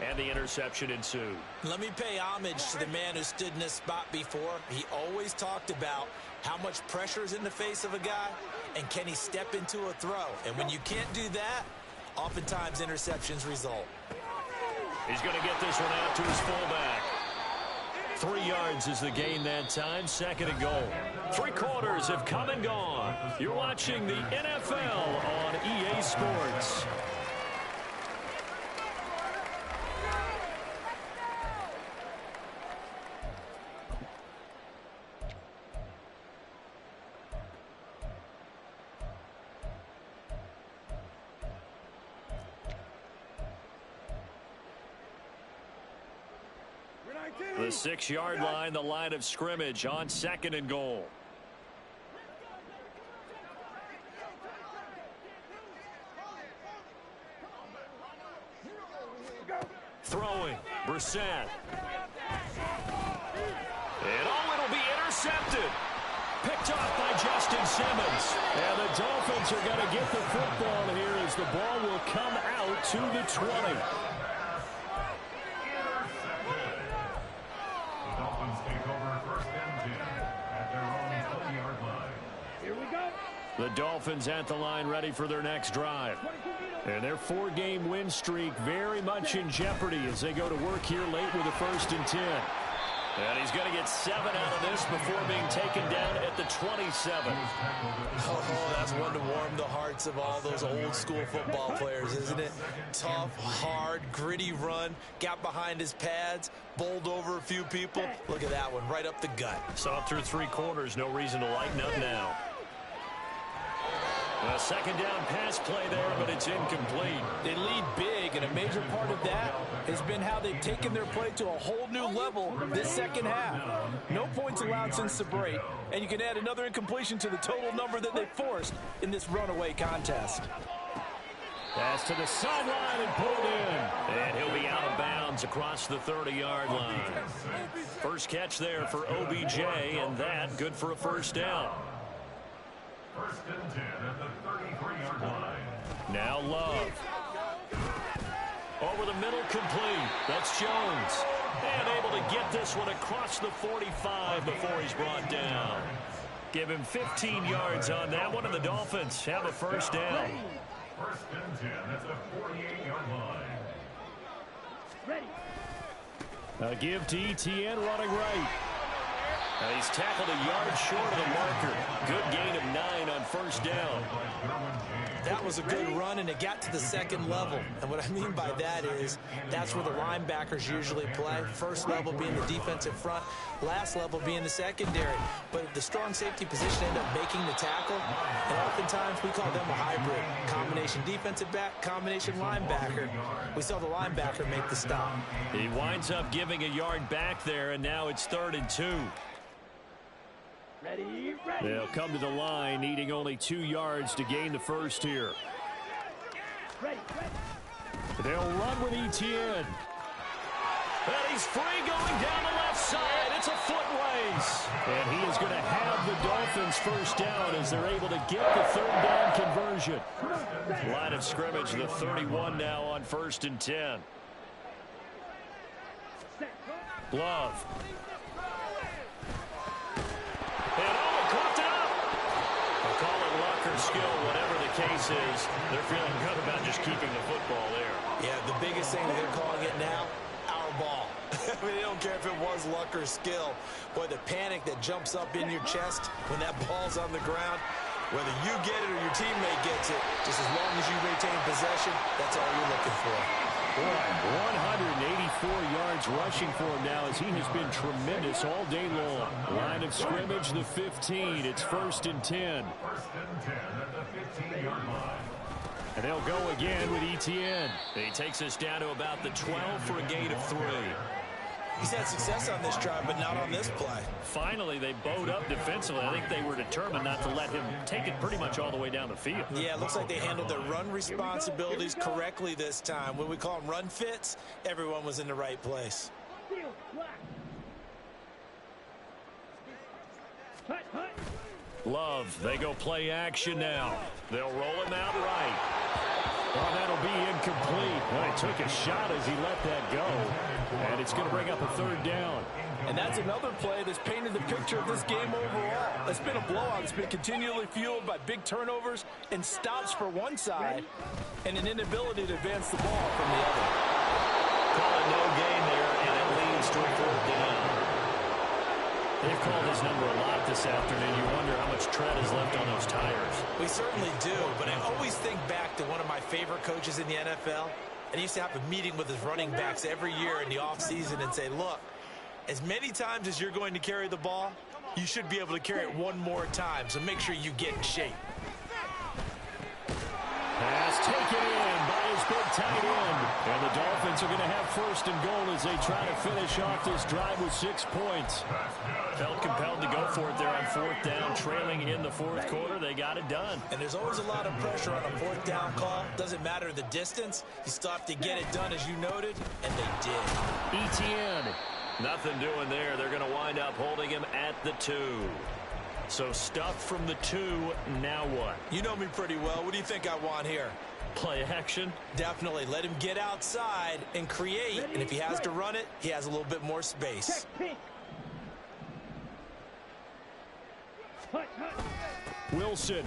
Speaker 1: and the interception ensued.
Speaker 4: Let me pay homage to the man who stood in this spot before. He always talked about how much pressure is in the face of a guy, and can he step into a throw. And when you can't do that, oftentimes interceptions result.
Speaker 1: He's going to get this one out to his fullback. 3 yards is the gain that time. 2nd and goal. 3 quarters have come and gone. You're watching the NFL on EA Sports. The 6-yard line, the line of scrimmage on 2nd and goal. Throwing, Brissett. And it'll be intercepted. Picked off by Justin Simmons. And the Dolphins are going to get the football here as the ball will come out to the 20. The Dolphins at the line ready for their next drive. And their 4-game win streak very much in jeopardy as they go to work here late with a 1st and 10. And he's going to get 7 out of this before being taken down at the 27.
Speaker 4: Oh, that's one to warm the hearts of all those old school football players, isn't it? Tough, hard, gritty run. Got behind his pads, bowled over a few people. Look at that one, right up the gut.
Speaker 1: Saw through 3 quarters, no reason to lighten up now. A 2nd down pass play there, but it's incomplete.
Speaker 6: They lead big, and a major part of that has been how they've taken their play to a whole new level this second half. No points allowed since the break, and you can add another incompletion to the total number that they forced in this runaway contest.
Speaker 1: Pass to the sideline and pulled in. And he'll be out of bounds across the 30-yard line. First catch there for OBJ, and that good for a 1st down.
Speaker 5: 1st and 10 at the 33-yard line.
Speaker 1: Now Love. Over the middle, complete. That's Jones. And able to get this one across the 45 before he's brought down. Give him 15 yards on that one, and the Dolphins have a 1st down.
Speaker 5: 1st and 10 at the 48-yard line.
Speaker 1: A give to Etienne running right. And he's tackled a yard short of the marker. Good gain of 9 on 1st down.
Speaker 4: That was a good run, and it got to the 2nd level. And what I mean by that is that's where the linebackers usually play. 1st level being the defensive front, last level being the secondary. But the strong safety position ended up making the tackle. And oftentimes we call them a hybrid. Combination defensive back, combination linebacker. We saw the linebacker make the stop.
Speaker 1: He winds up giving a yard back there, and now it's 3rd and 2.
Speaker 3: Ready.
Speaker 1: They'll come to the line, needing only 2 yards to gain the 1st here.
Speaker 3: Ready.
Speaker 1: They'll run with Etienne. And he's free going down the left side. It's a foot race. And he is going to have the Dolphins 1st down as they're able to get the 3rd down conversion. Line of scrimmage, the 31 now on 1st and 10. Love. Skill, whatever the case is, they're feeling good about just keeping the football there.
Speaker 4: Yeah, the biggest thing that they're calling it now, our ball. I mean, they don't care if it was luck or skill. Boy, the panic that jumps up in your chest when that ball's on the ground, whether you get it or your teammate gets it, just as long as you retain possession, that's all you're looking for.
Speaker 1: Boy, 184 yards rushing for him now as he has been tremendous all day long. Line of scrimmage, the 15. It's 1st and 10.
Speaker 5: 1st and 10 at the 15-yard line.
Speaker 1: And they'll go again with Etienne. He takes us down to about the 12 for a gain of 3.
Speaker 4: He's had success on this drive, but not on this play.
Speaker 1: Finally, they bowed up defensively. I think they were determined not to let him take it pretty much all the way down the field.
Speaker 4: Yeah, it looks like they handled their run responsibilities correctly this time. When we call them run fits, everyone was in the right place.
Speaker 2: Love, they go play action now. They'll roll him out right. Oh, that'll be incomplete. Well, he took a shot as he let that go. And it's going to bring up a third down.
Speaker 6: And that's another play that's painted the picture of this game overall. It's been a blowout. It's been continually fueled by big turnovers and stops for one side and an inability to advance the ball from the other.
Speaker 1: Call it no gain there, and it leads to a fourth down.
Speaker 2: They've called his number a lot this afternoon. You wonder how much tread is left on those tires.
Speaker 4: We certainly do, but I always think back to one of my favorite coaches in the NFL. And he used to have a meeting with his running backs every year in the offseason and say, look, as many times as you're going to carry the ball, you should be able to carry it one more time, so make sure you get in shape.
Speaker 2: Pass taken in by his big tight end. And the Dolphins are going to have first and goal as they try to finish off this drive with 6 points. Felt compelled to go for it there on fourth down, trailing in the fourth quarter. They got it done.
Speaker 4: And there's always a lot of pressure on a fourth down call. Doesn't matter the distance. You still have to get it done, as you noted, and they did.
Speaker 2: ETN.
Speaker 1: Nothing doing there. They're going to wind up holding him at the 2.
Speaker 2: So stuffed from the 2, now what?
Speaker 4: You know me pretty well. What do you think I want here?
Speaker 2: Play action?
Speaker 4: Definitely. Let him get outside and create. And if he has to run it, he has a little bit more space.
Speaker 2: Wilson.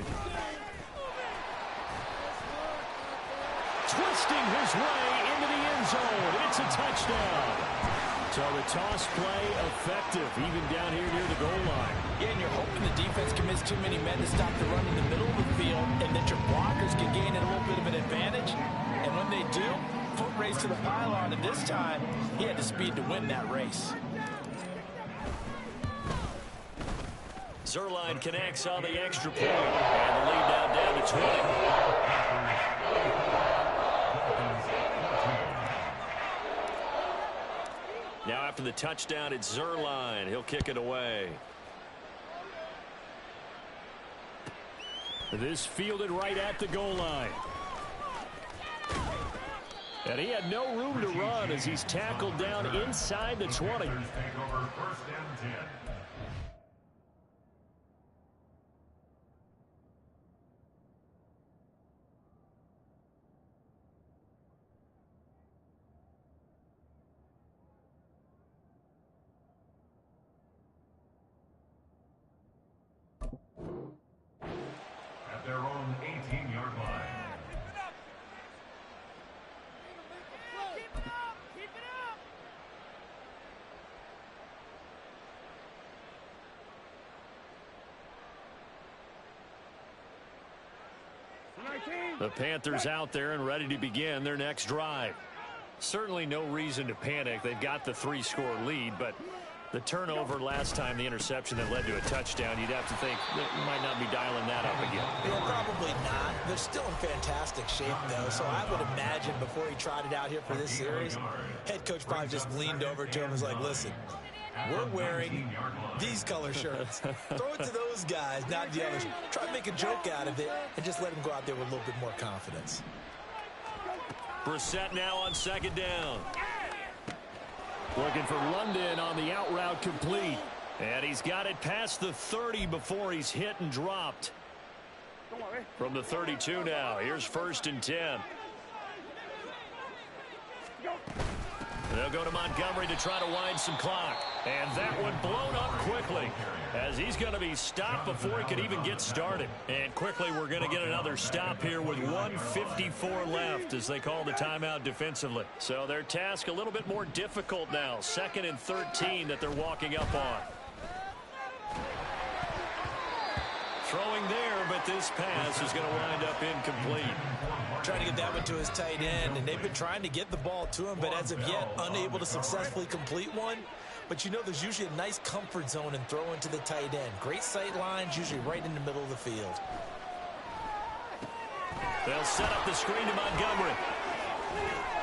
Speaker 2: Twisting his way into the end zone. It's a touchdown. So the toss play effective, even down here near the goal line.
Speaker 6: Yeah, and you're hoping the defense commits too many men to stop the run in the middle of the field and that your blockers can gain a little bit of an advantage. And when they do, foot race to the pylon, and this time he had the speed to win that race.
Speaker 1: Zerline connects on the extra point, and the lead now down to 20. Now after the touchdown, it's Zerline. He'll kick it away.
Speaker 2: This fielded right at the goal line. And he had no room to run as he's tackled down inside the 20.
Speaker 5: At their own 18-yard line.
Speaker 2: The Panthers out there and ready to begin their next drive. Certainly no reason to panic. They've got the 3-score lead, but the turnover last time, the interception that led to a touchdown, you'd have to think that you might not be dialing that up again.
Speaker 4: Yeah, probably not. They're still in fantastic shape, though, so I would imagine before he trotted out here for this series, head coach probably just leaned over to him and was like, listen, we're wearing these color shirts. Throw it to those guys, not the others. Try to make a joke out of it and just let him go out there with a little bit more confidence.
Speaker 1: Brissett now on second down.
Speaker 2: Looking for London on the out route complete. And he's got it past the 30 before he's hit and dropped. From the 32 now, here's 1st and 10. They'll go to Montgomery to try to wind some clock. And that one blown up quickly as he's going to be stopped before he could even get started. And quickly we're going to get another stop here with 1:54 left as they call the timeout defensively. So their task a little bit more difficult now. 2nd and 13 that they're walking up on. Throwing there, but this pass is going to wind up incomplete.
Speaker 4: Trying to get that one to his tight end, and they've been trying to get the ball to him, but as of yet, unable to successfully complete one. But you know there's usually a nice comfort zone in throwing to the tight end. Great sight lines, usually right in the middle of the field.
Speaker 1: They'll set up the screen to Montgomery.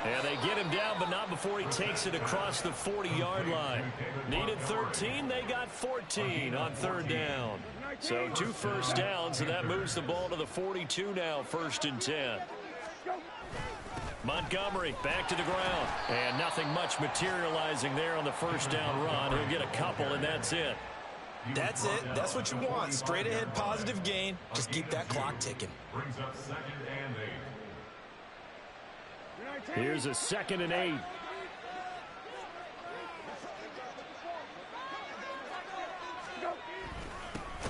Speaker 1: And they get him down, but not before he takes it across the 40-yard line. Needed 13, they got 14 on 3rd down. So 2 first downs, and that moves the ball to the 42 now, 1st and 10. Montgomery back to the ground. And nothing much materializing there on the 1st down run. He'll get a couple, and that's it.
Speaker 4: That's it. That's what you want. Straight ahead positive gain. Just keep that clock ticking.
Speaker 5: Brings up 2nd and 8.
Speaker 2: Here's a 2nd and 8.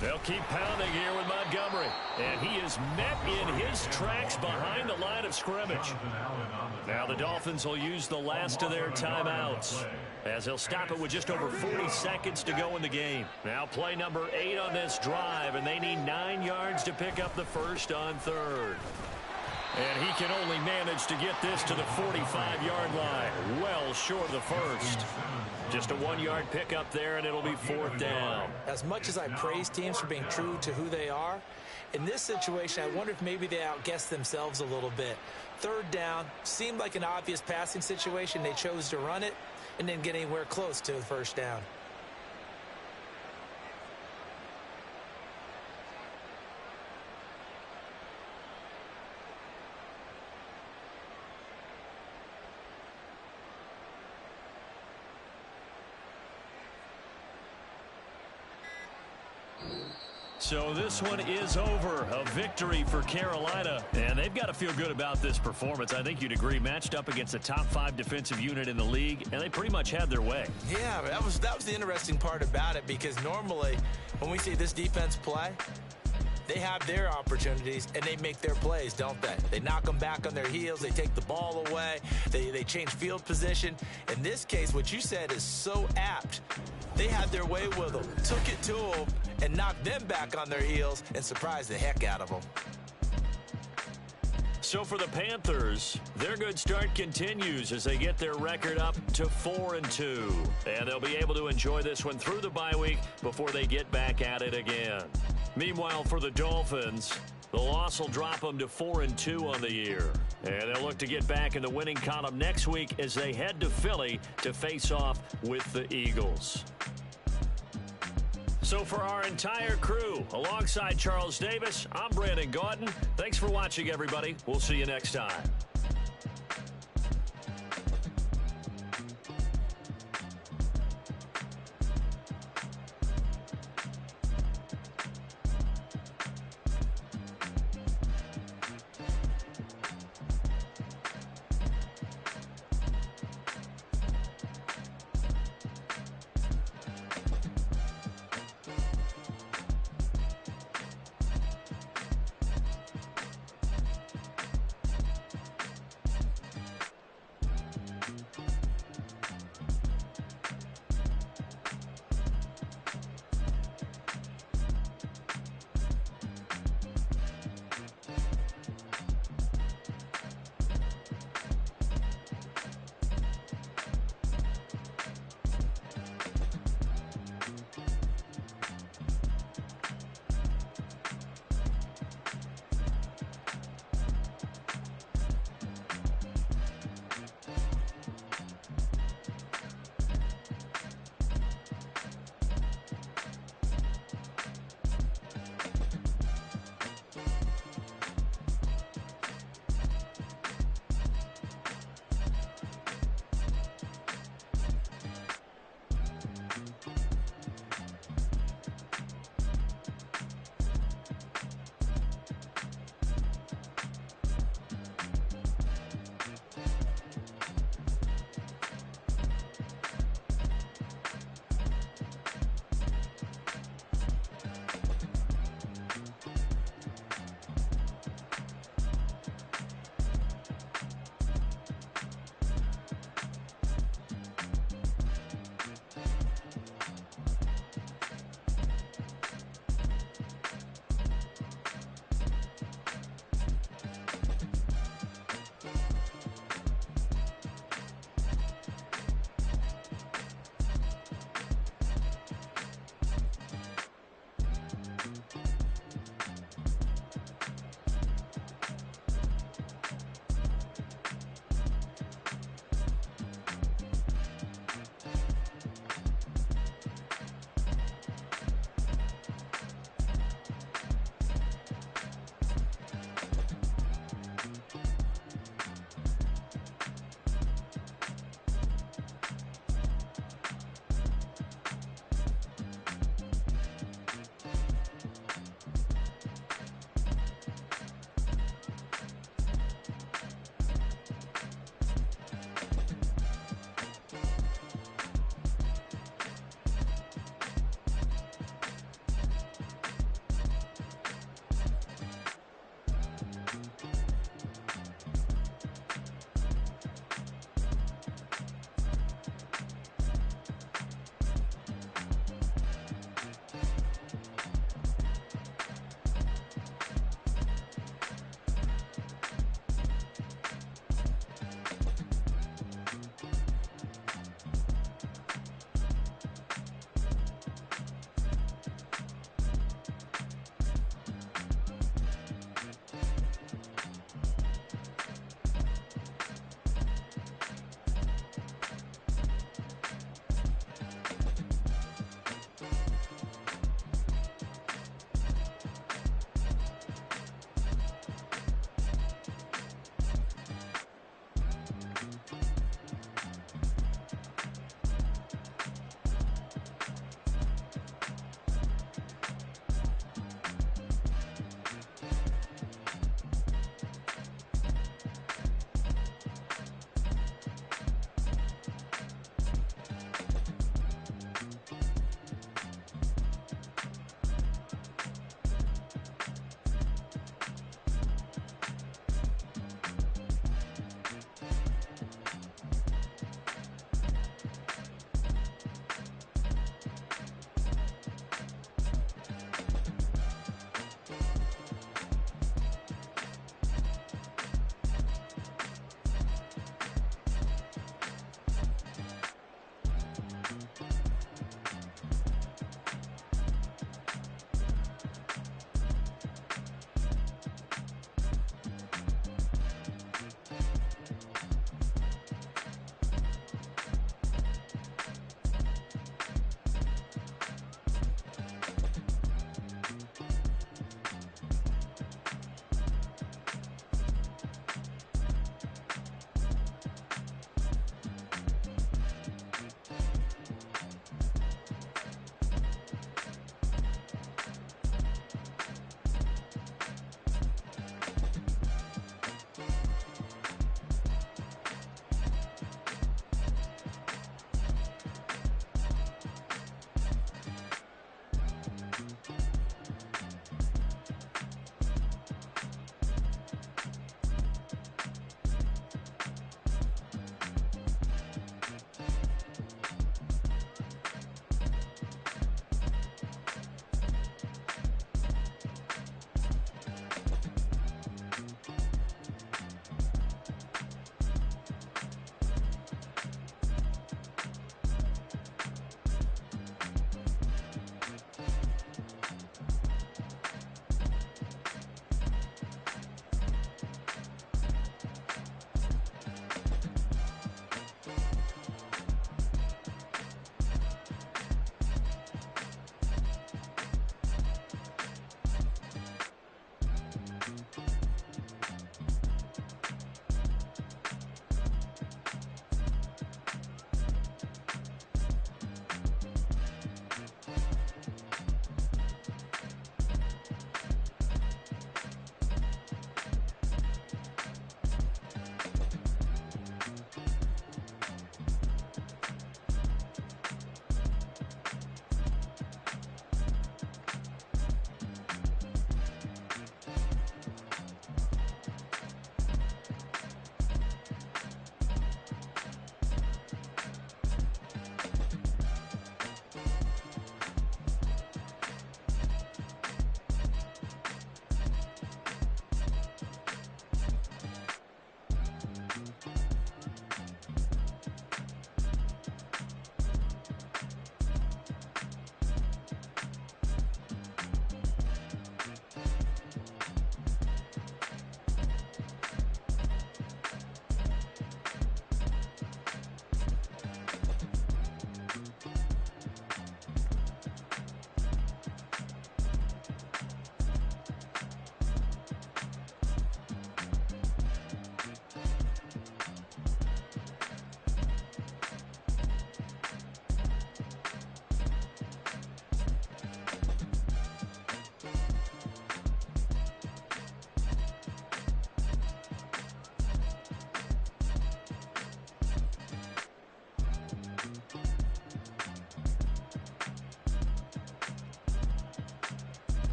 Speaker 2: They'll keep pounding here with Montgomery. And he is met in his tracks behind the line of scrimmage. Now the Dolphins will use the last of their timeouts, as they'll stop it with just over 40 seconds to go in the game. Now play number 8 on this drive, and they need 9 yards to pick up the first on 3rd. And he can only manage to get this to the 45-yard line, well short of the first. Just a 1-yard pickup there, and it'll be 4th down.
Speaker 4: As much as I praise teams for being true to who they are, in this situation, I wonder if maybe they outguessed themselves a little bit. 3rd down seemed like an obvious passing situation. They chose to run it and didn't get anywhere close to the first down.
Speaker 2: So this one is over. A victory for Carolina. And they've got to feel good about this performance. I think you'd agree. Matched up against a top 5 defensive unit in the league, and they pretty much had their way.
Speaker 4: Yeah, that was the interesting part about it, because normally when we see this defense play, they have their opportunities and they make their plays, don't they? They knock them back on their heels. They take the ball away. They change field position. In this case, what you said is so apt. They had their way with them, took it to them, and knocked them back on their heels and surprised the heck out of them.
Speaker 2: So for the Panthers, their good start continues as they get their record up to 4-2. And they'll be able to enjoy this one through the bye week before they get back at it again. Meanwhile, for the Dolphins, the loss will drop them to 4-2 on the year. And they'll look to get back in the winning column next week as they head to Philly to face off with the Eagles. So for our entire crew, alongside Charles Davis, I'm Brandon Gaudin. Thanks for watching, everybody. We'll see you next time.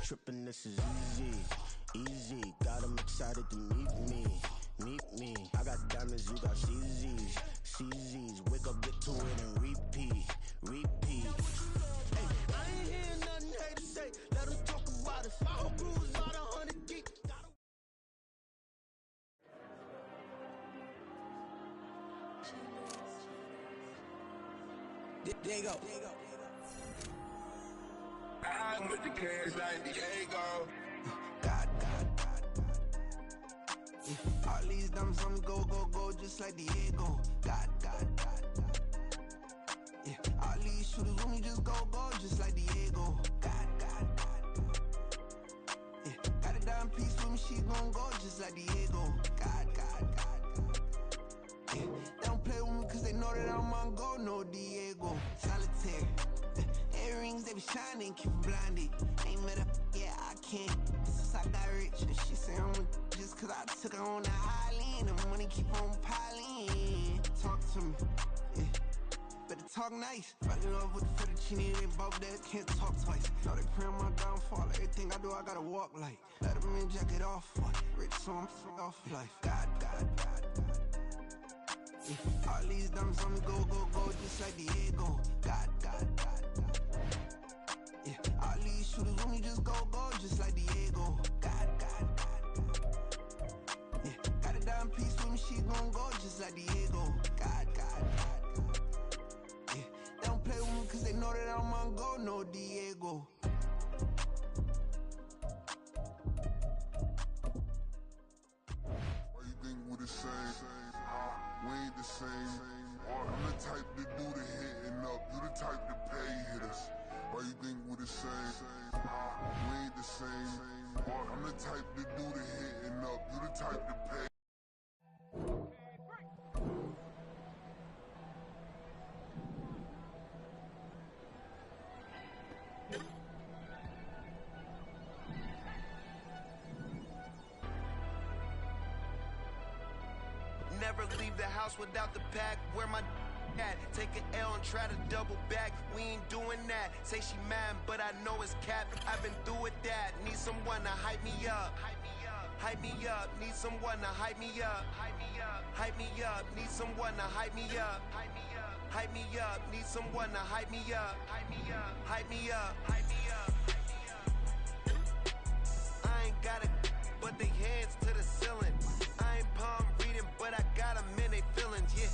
Speaker 7: tripping, this is easy, easy. Got them excited to meet me. I got diamonds, you got CZs. Wake up, get to it, and repeat. Hey, I ain't hearing nothing hate to say. Let them talk about us. My whole crew is about 100 deep.
Speaker 8: There you go.
Speaker 9: I'm with the cash like Diego.
Speaker 8: God. All these diamonds on me go, just like Diego. God. Yeah, all these shooters on me just go, just like Diego. God. Yeah, got a dime piece with me, she gon' go just like Diego. God. Yeah, they don't play with me cause they know that I'm on go, no Diego. Solitaire. Earrings, they be shining, keep blinded. Ain't met up, yeah, I can't. Since I got rich, and she say I'm just cause I took her on the island. The money keep on piling. Talk to me, yeah. Better talk nice. Fell in love with the fettuccine, they both dead, can't talk twice. Now they pray on my downfall. Everything I do, I gotta walk like. Let them in, jacket off, what? Rich, so I'm off life. God. Yeah. All these diamonds on me go, just like Diego. God. Yeah, all these shooters on me just go, just like Diego. God. Yeah, got a dime piece with me, she gon' go just like Diego. God. Yeah, they don't play with me cause they know that I'm on go, no Diego.
Speaker 9: Why you think we the same? We ain't the same. I'm the type to do the hitting up, you the type to pay hitters. Why you think we the same? We ain't the same. I'm the type to do the hitting up, you the type to pay.
Speaker 8: Never leave the house without the pack. Where my at? Take an L and try to double back. We ain't doing that. Say she mad, but I know it's cap. I've been through with that. Need someone to hype me up. Hype me up. Need someone to hype me up. Hype me up. Need someone to hype me up. Hype me up. Need someone to hype me up. Hype me up. I ain't got it, but they hands to the ceiling. I ain't palm reading, but I got them in they feelings, yeah.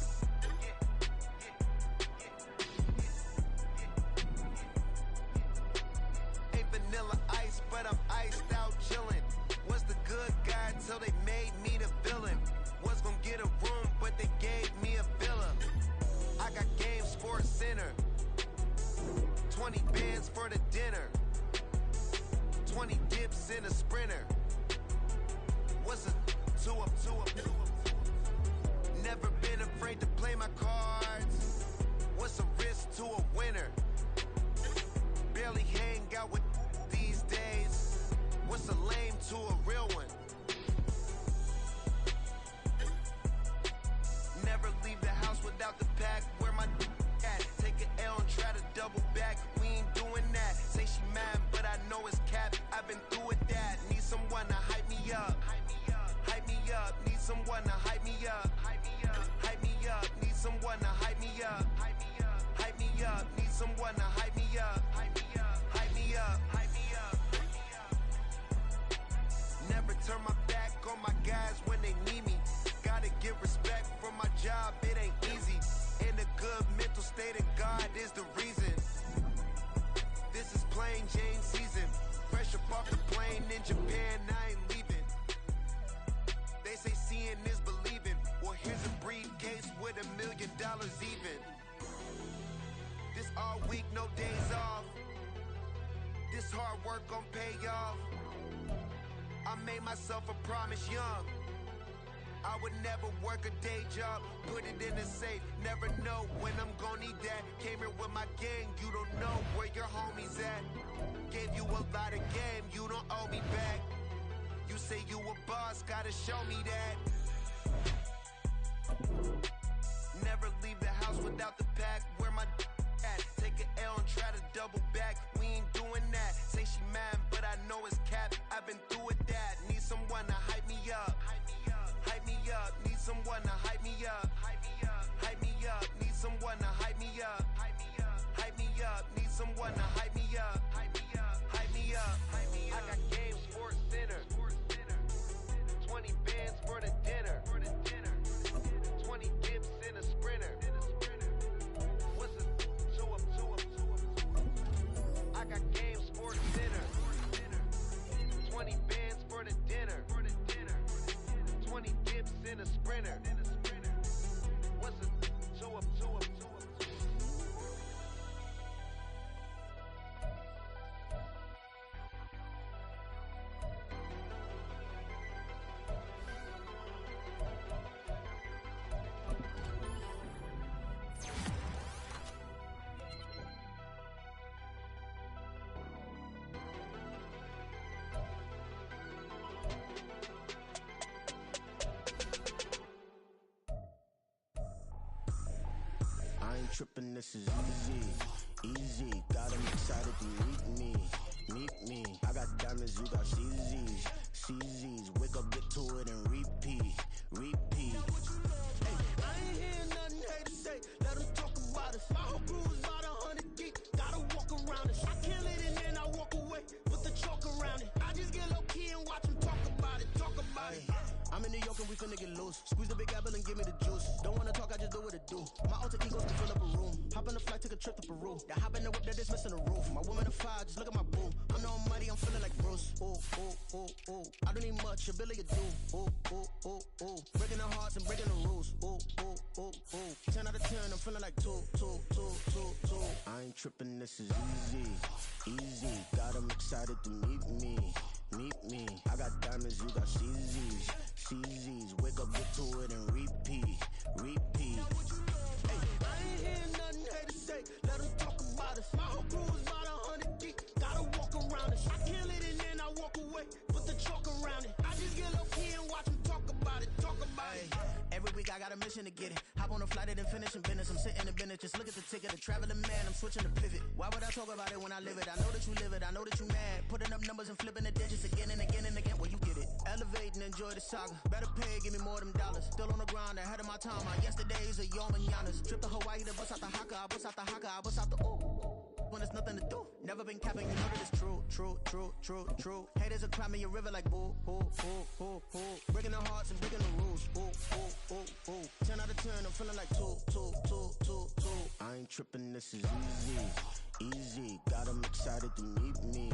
Speaker 8: Ain't vanilla ice, but I'm iced out chillin'. Was the good guy till they made me the villain. Was gonna get a room, but they gave me a villa. I got game sports center. 20 bands for the dinner. 20 dips in a sprinter. What's a two up? Never been afraid to play my cards. What's a risk to a winner? Barely hang out with these days. What's a lame to a real one? Never leave the house without the pack. Where my at? Take an L and try to double back. We ain't doing that. Say she mad, but I know it's cap. I've been through with that. Need someone to hype me up. Hype me up. Need someone to hype me up. Hype me up. Need someone to hype me up. Hype me up. Need someone to hype me up. Hype me up. Never turn my back on my guys when they need me. Gotta get respect from my job, it ain't easy. In a good mental state and God is the reason. This is plain Jane season. Fresh up off the plane in Japan, I ain't leaving. They say seeing is believing. Well, here's a briefcase with $1 million even. This all week, no days off. This hard work gon' pay off. I made myself a promise young. I would never work a day job, put it in a safe, never know when I'm gonna need that. Came here with my gang, you don't know where your homies at. Gave you a lot of game, you don't owe me back. You say you a boss, gotta show me that. Never leave the house without the pack, where my at? Take an L and try to double back, we ain't doing that. Say she mad, but I know it's someone to hype me up. Hype me up. Hype me up. Hype me up. I got Game Sports Center. 20 bands for the dinner. 20 dips in a sprinter. What's a two up? I got Game Sports Center. 20 bands for the dinner. 20 dips in a sprinter. What's a two up?
Speaker 7: I ain't tripping, this is easy. Got 'em excited to meet me. I got diamonds, you got CZs. Wake up, get to it, and repeat. Hey, I ain't hear nothing haters say. Let 'em talk about us. My whole crew is about 100 deep. Gotta walk around us. I kill it and then I walk away with the chalk around it. I just get low key and watch 'em talk about it. I'm in New York and we finna get loose. Squeeze the big apple and give me the juice. Don't wanna talk, I just do what it do. My alter egos can fill up a room. Hop on the flight, take a trip to Peru. That hop in the whip that is missing the roof. My woman a fire, just look at my boo. I'm the almighty, I'm feeling like Bruce. Ooh. I don't need much, ability to do. Ooh. Breaking the hearts and breaking the rules. Ooh. 10 out of 10, I'm feeling like two. I ain't tripping, this is easy. Got 'em excited to meet me. I got diamonds, you got CZs. Wake up, get to it, and repeat. Hey, I ain't hear nothing haters say. Let 'em talk about us. My whole crew is about 100 deep. Gotta walk around us. I kill it and then I walk away. Put the chalk around it. I just get low key and watch 'em talk about it. Every week I got a mission to get it. Hop on a flight and then finish in business. I'm sitting in business, just look at the ticket. A traveling man, I'm switching to pivot. Why would I talk about it when I live it? I know that you live it, I know that you mad. Putting up numbers and flipping the digits again and again. Well, you get it. Elevate and enjoy the saga. Better pay, give me more of them dollars. Still on the grind, ahead of my time. My yesterdays are your mananas. Trip to Hawaii to bust out the haka. I bust out the haka, I bust out the ooh. When there's nothing to do. Never been capping, you know that it's true. Haters are climbing your river like boo. Breaking the hearts and breaking the rules. Ooh. 10 out of 10, I'm feeling like two. I ain't tripping, this is easy. Got 'em excited to meet me.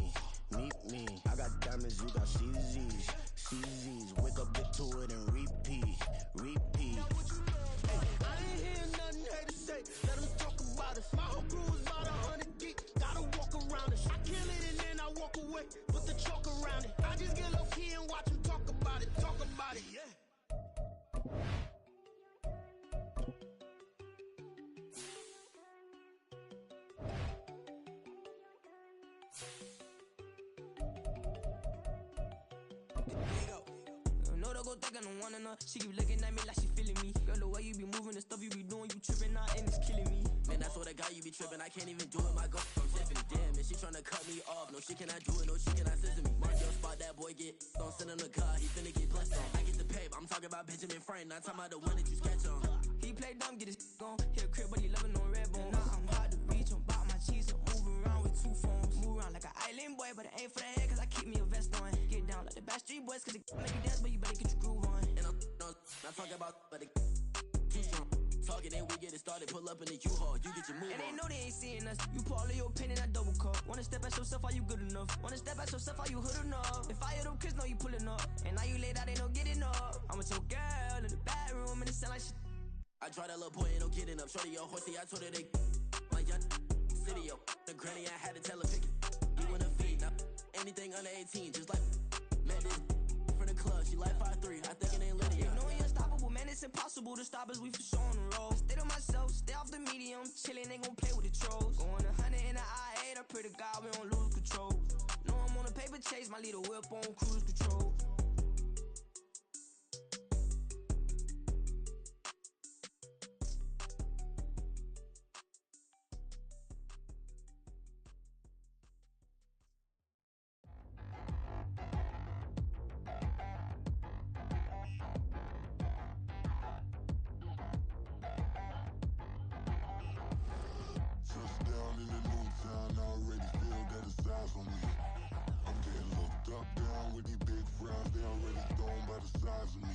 Speaker 7: I got diamonds, you got CZs. Wake up, get to it, and repeat. Hey, I ain't hear nothing haters say. Let 'em talk about us. My whole crew is about 100 deep. Gotta walk around us. I kill it and then I walk away. Put the chalk around it. I just get low key and watch 'em talk about it. Yeah.
Speaker 10: She keep looking at me like she feeling me. Girl, the way you be moving, the stuff you be doing, you tripping out and it's killing me.
Speaker 11: Man, I swear to God, you be tripping. I can't even do it. My girl from Tiffany. Damn, and she tryna cut me off. No, she cannot do it. No, she cannot scissor me. Mark your spot, that boy get. Don't send him the car. He finna get blessed on. I get the pay, but I'm talking about Benjamin Franklin. Not talking about the one that you sketch on.
Speaker 10: He play dumb, get his gone. Hit a crib, but he loving on red bone. Now I'm hard to reach. I'm bout my cheese. I'm moving around with two phones. Move around like an island boy, but it ain't for the head, cause I keep me a vest on. Get down like the Backstreet Boys, cause it make you dance, but you better get your groove on.
Speaker 11: And I'm not talking about, but it too strong. Talking, then we get it started. Pull up in the U-Haul. You get your move
Speaker 10: and they
Speaker 11: on.
Speaker 10: know they ain't seeing us. You pull all of your pen in that double cup. Wanna step at yourself, are you good enough? Wanna step at yourself, are you hood enough? If I hear them kids, know you pulling up. And now you laid out, they don't get enough. I'm with your girl in the bedroom, and it sound like shit.
Speaker 11: I tried that little boy, ain't no getting up. Shorty, your horsey, I told her they my young city, yo. The granny, I had to tell her pick it. You wanna feed now? Anything under 18, just like met this from the club. She like 5'3", I think it ain't Lydia.
Speaker 10: You know we unstoppable, man, it's impossible to stop us. We for sure on the road. Stay to myself, stay off the medium. Chillin', ain't gon' play with the trolls. Going 100 in the I-8, I pray to God we don't lose control. Know I'm on a paper chase, my little whip on cruise control.
Speaker 9: Touchdown in a new town, by the size of me.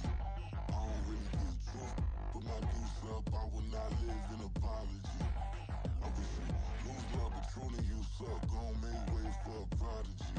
Speaker 9: I don't really get drunk. Put my deuce up, I will not live in apology. I wish you lose love, but truly you suck. Gon' make way for a prodigy.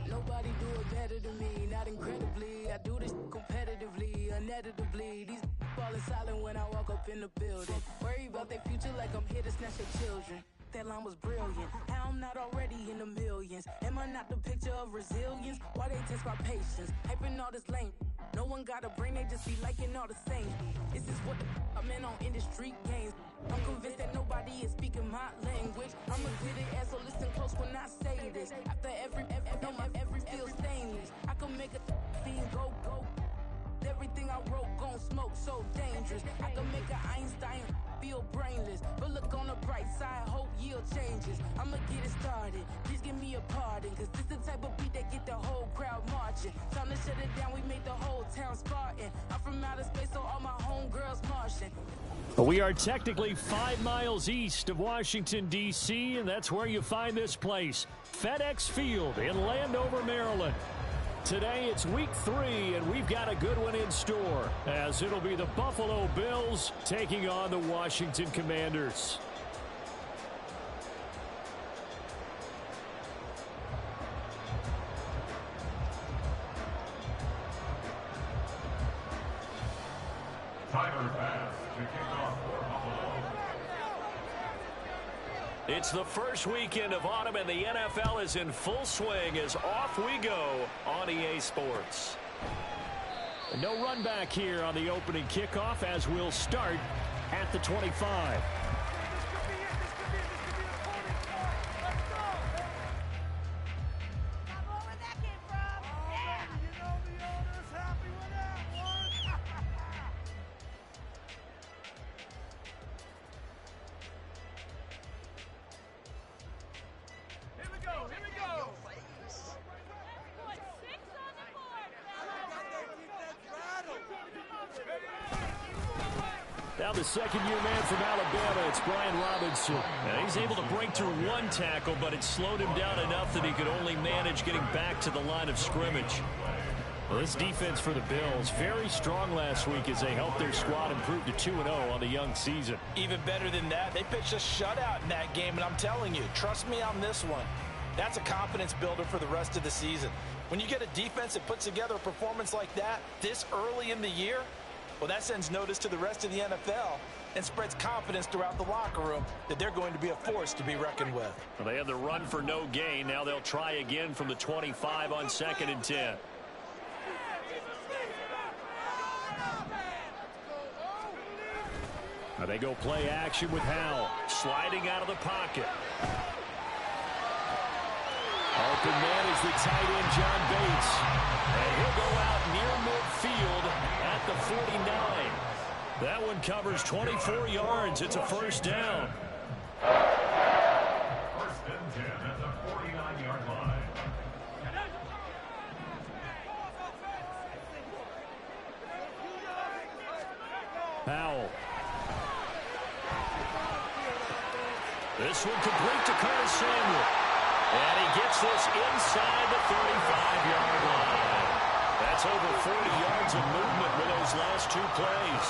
Speaker 11: Nobody do it better than me, not incredibly. I do this competitively, uneditably. These falling silent when I walk up in the building. Worry about their future like I'm here to snatch their children. That line was brilliant. How I'm not already in the millions? Am I not the picture of resilience? Why they test my patience? Hyping all this lame. No one got a brain, they just be liking all the same. This is what I'm in on industry games. I'm convinced that nobody is speaking my language. I'm a good ass, so listen close when I say this. After every feel stainless. I can make a scene go. Everything I wrote gon' smoke, so dangerous. I can make an Einstein feel brainless. But look on the bright side, hope yield changes. I'ma get it started, please give me a pardon. Cause this the type of beat that get the whole crowd marching. Time to shut it down, we made the whole town Spartan. I'm from outer space, so all my homegirls Martian.
Speaker 2: We are technically 5 miles east of Washington, D.C., and that's where you find this place, FedEx Field in Landover, Maryland. Today it's week 3, and we've got a good one in store, as it'll be the Buffalo Bills taking on the Washington Commanders.
Speaker 5: Tyler pass to kick off for Buffalo.
Speaker 1: It's the first weekend of autumn, and the NFL is in full swing as off we go on EA Sports.
Speaker 2: No run back here on the opening kickoff, as we'll start at the 25. Now the second-year man from Alabama, it's Brian Robinson.
Speaker 6: Now he's able to break through one tackle, but it slowed him down enough that he could only manage getting back to the line of scrimmage.
Speaker 2: Well, this defense for the Bills, very strong last week as they helped their squad improve to 2-0 on the young season.
Speaker 4: Even better than that, they pitched a shutout in that game, and I'm telling you, trust me on this one. That's a confidence builder for the rest of the season. When you get a defense that puts together a performance like that this early in the year, well, that sends notice to the rest of the NFL and spreads confidence throughout the locker room that they're going to be a force to be reckoned with.
Speaker 2: Well, they had the run for no gain. Now they'll try again from the 25 on 2nd and 10. Now they go play action with Howell, sliding out of the pocket. Open man is the tight end, John Bates. And he'll go out near midfield at the 49. That one covers 24 yards. It's a first down.
Speaker 5: First and 10 at the 49-yard line.
Speaker 2: Howell. This one complete to Curtis Samuel. And he gets this inside the 35-yard line. That's over 40 yards of movement with those last 2 plays.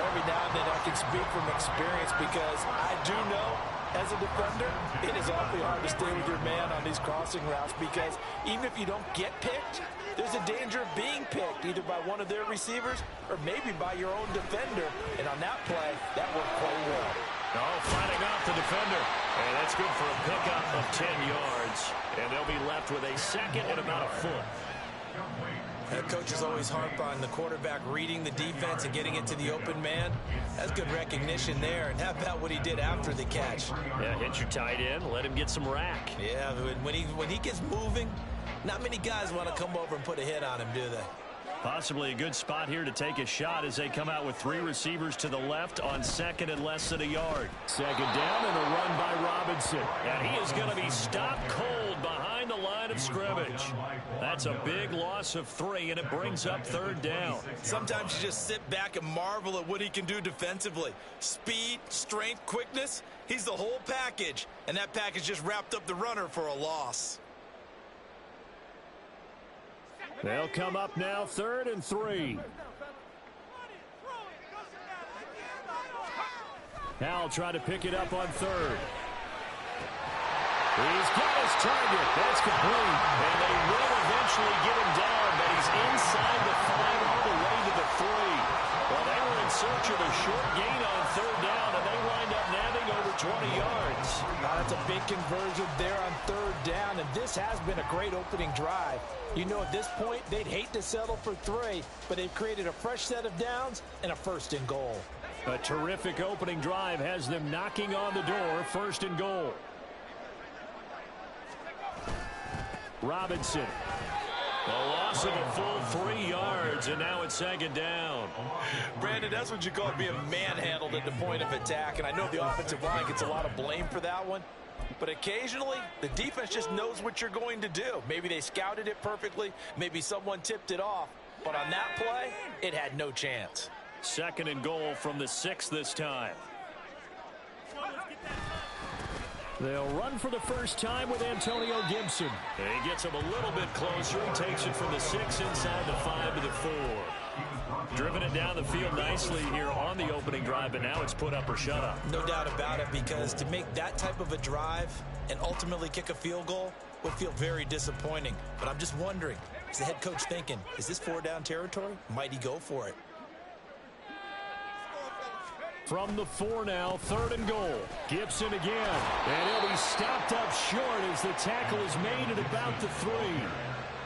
Speaker 4: Every now and then I can speak from experience because I do know as a defender, it is awfully hard to stay with your man on these crossing routes because even if you don't get picked, there's a danger of being picked either by one of their receivers or maybe by your own defender. And on that play, that worked quite well.
Speaker 2: Oh, fighting off the defender. And that's good for a pickup of 10 yards. And they'll be left with a second and about a foot.
Speaker 4: Coaches always harp on the quarterback reading the defense and getting it to the open man. That's good recognition there. And how about what he did after the catch?
Speaker 2: Yeah, hit your tight end, let him get some rack.
Speaker 4: Yeah, when he gets moving, not many guys want to come over and put a hit on him, do they?
Speaker 2: Possibly a good spot here to take a shot as they come out with 3 receivers to the left on 2nd and less than a yard. 2nd down and a run by Robinson. And he is going to be stopped cold behind the line of scrimmage. That's a big loss of 3, and it brings up 3rd down.
Speaker 4: Sometimes you just sit back and marvel at what he can do defensively. Speed, strength, quickness, he's the whole package. And that package just wrapped up the runner for a loss.
Speaker 2: They'll come up now, 3rd and 3. Howell trying to pick it up on 3rd. He's got his target. That's complete.
Speaker 1: And they will eventually get him down, but he's inside the 5 all the way to the 3. Well, they were in search of a short gain on 3rd down, and they wind up nabbing over 20 yards.
Speaker 6: That's a big conversion there on 3rd down, and this has been a great opening drive. You know, at this point, they'd hate to settle for 3, but they've created a fresh set of downs and a 1st and goal.
Speaker 2: A terrific opening drive has them knocking on the door, 1st and goal. Robinson.
Speaker 1: A loss of a full 3 yards, and now it's 2nd down.
Speaker 6: Brandon, that's what you call being manhandled at the point of attack, and I know the offensive line gets a lot of blame for that one, but occasionally the defense just knows what you're going to do. Maybe they scouted it perfectly, maybe someone tipped it off, but on that play, it had no chance.
Speaker 2: 2nd and goal from the 6 this time. They'll run for the first time with Antonio Gibson.
Speaker 1: And he gets him a little bit closer. He takes it from the 6 inside the 5 to the 4. Driven it down the field nicely here on the opening drive, but now it's put up or shut up.
Speaker 4: No doubt about it, because to make that type of a drive and ultimately kick a field goal would feel very disappointing. But I'm just wondering, is the head coach thinking, is this 4-down territory? Might he go for it?
Speaker 2: From the 4 now, 3rd and goal. Gibson again. And he'll be stopped up short as the tackle is made at about the 3.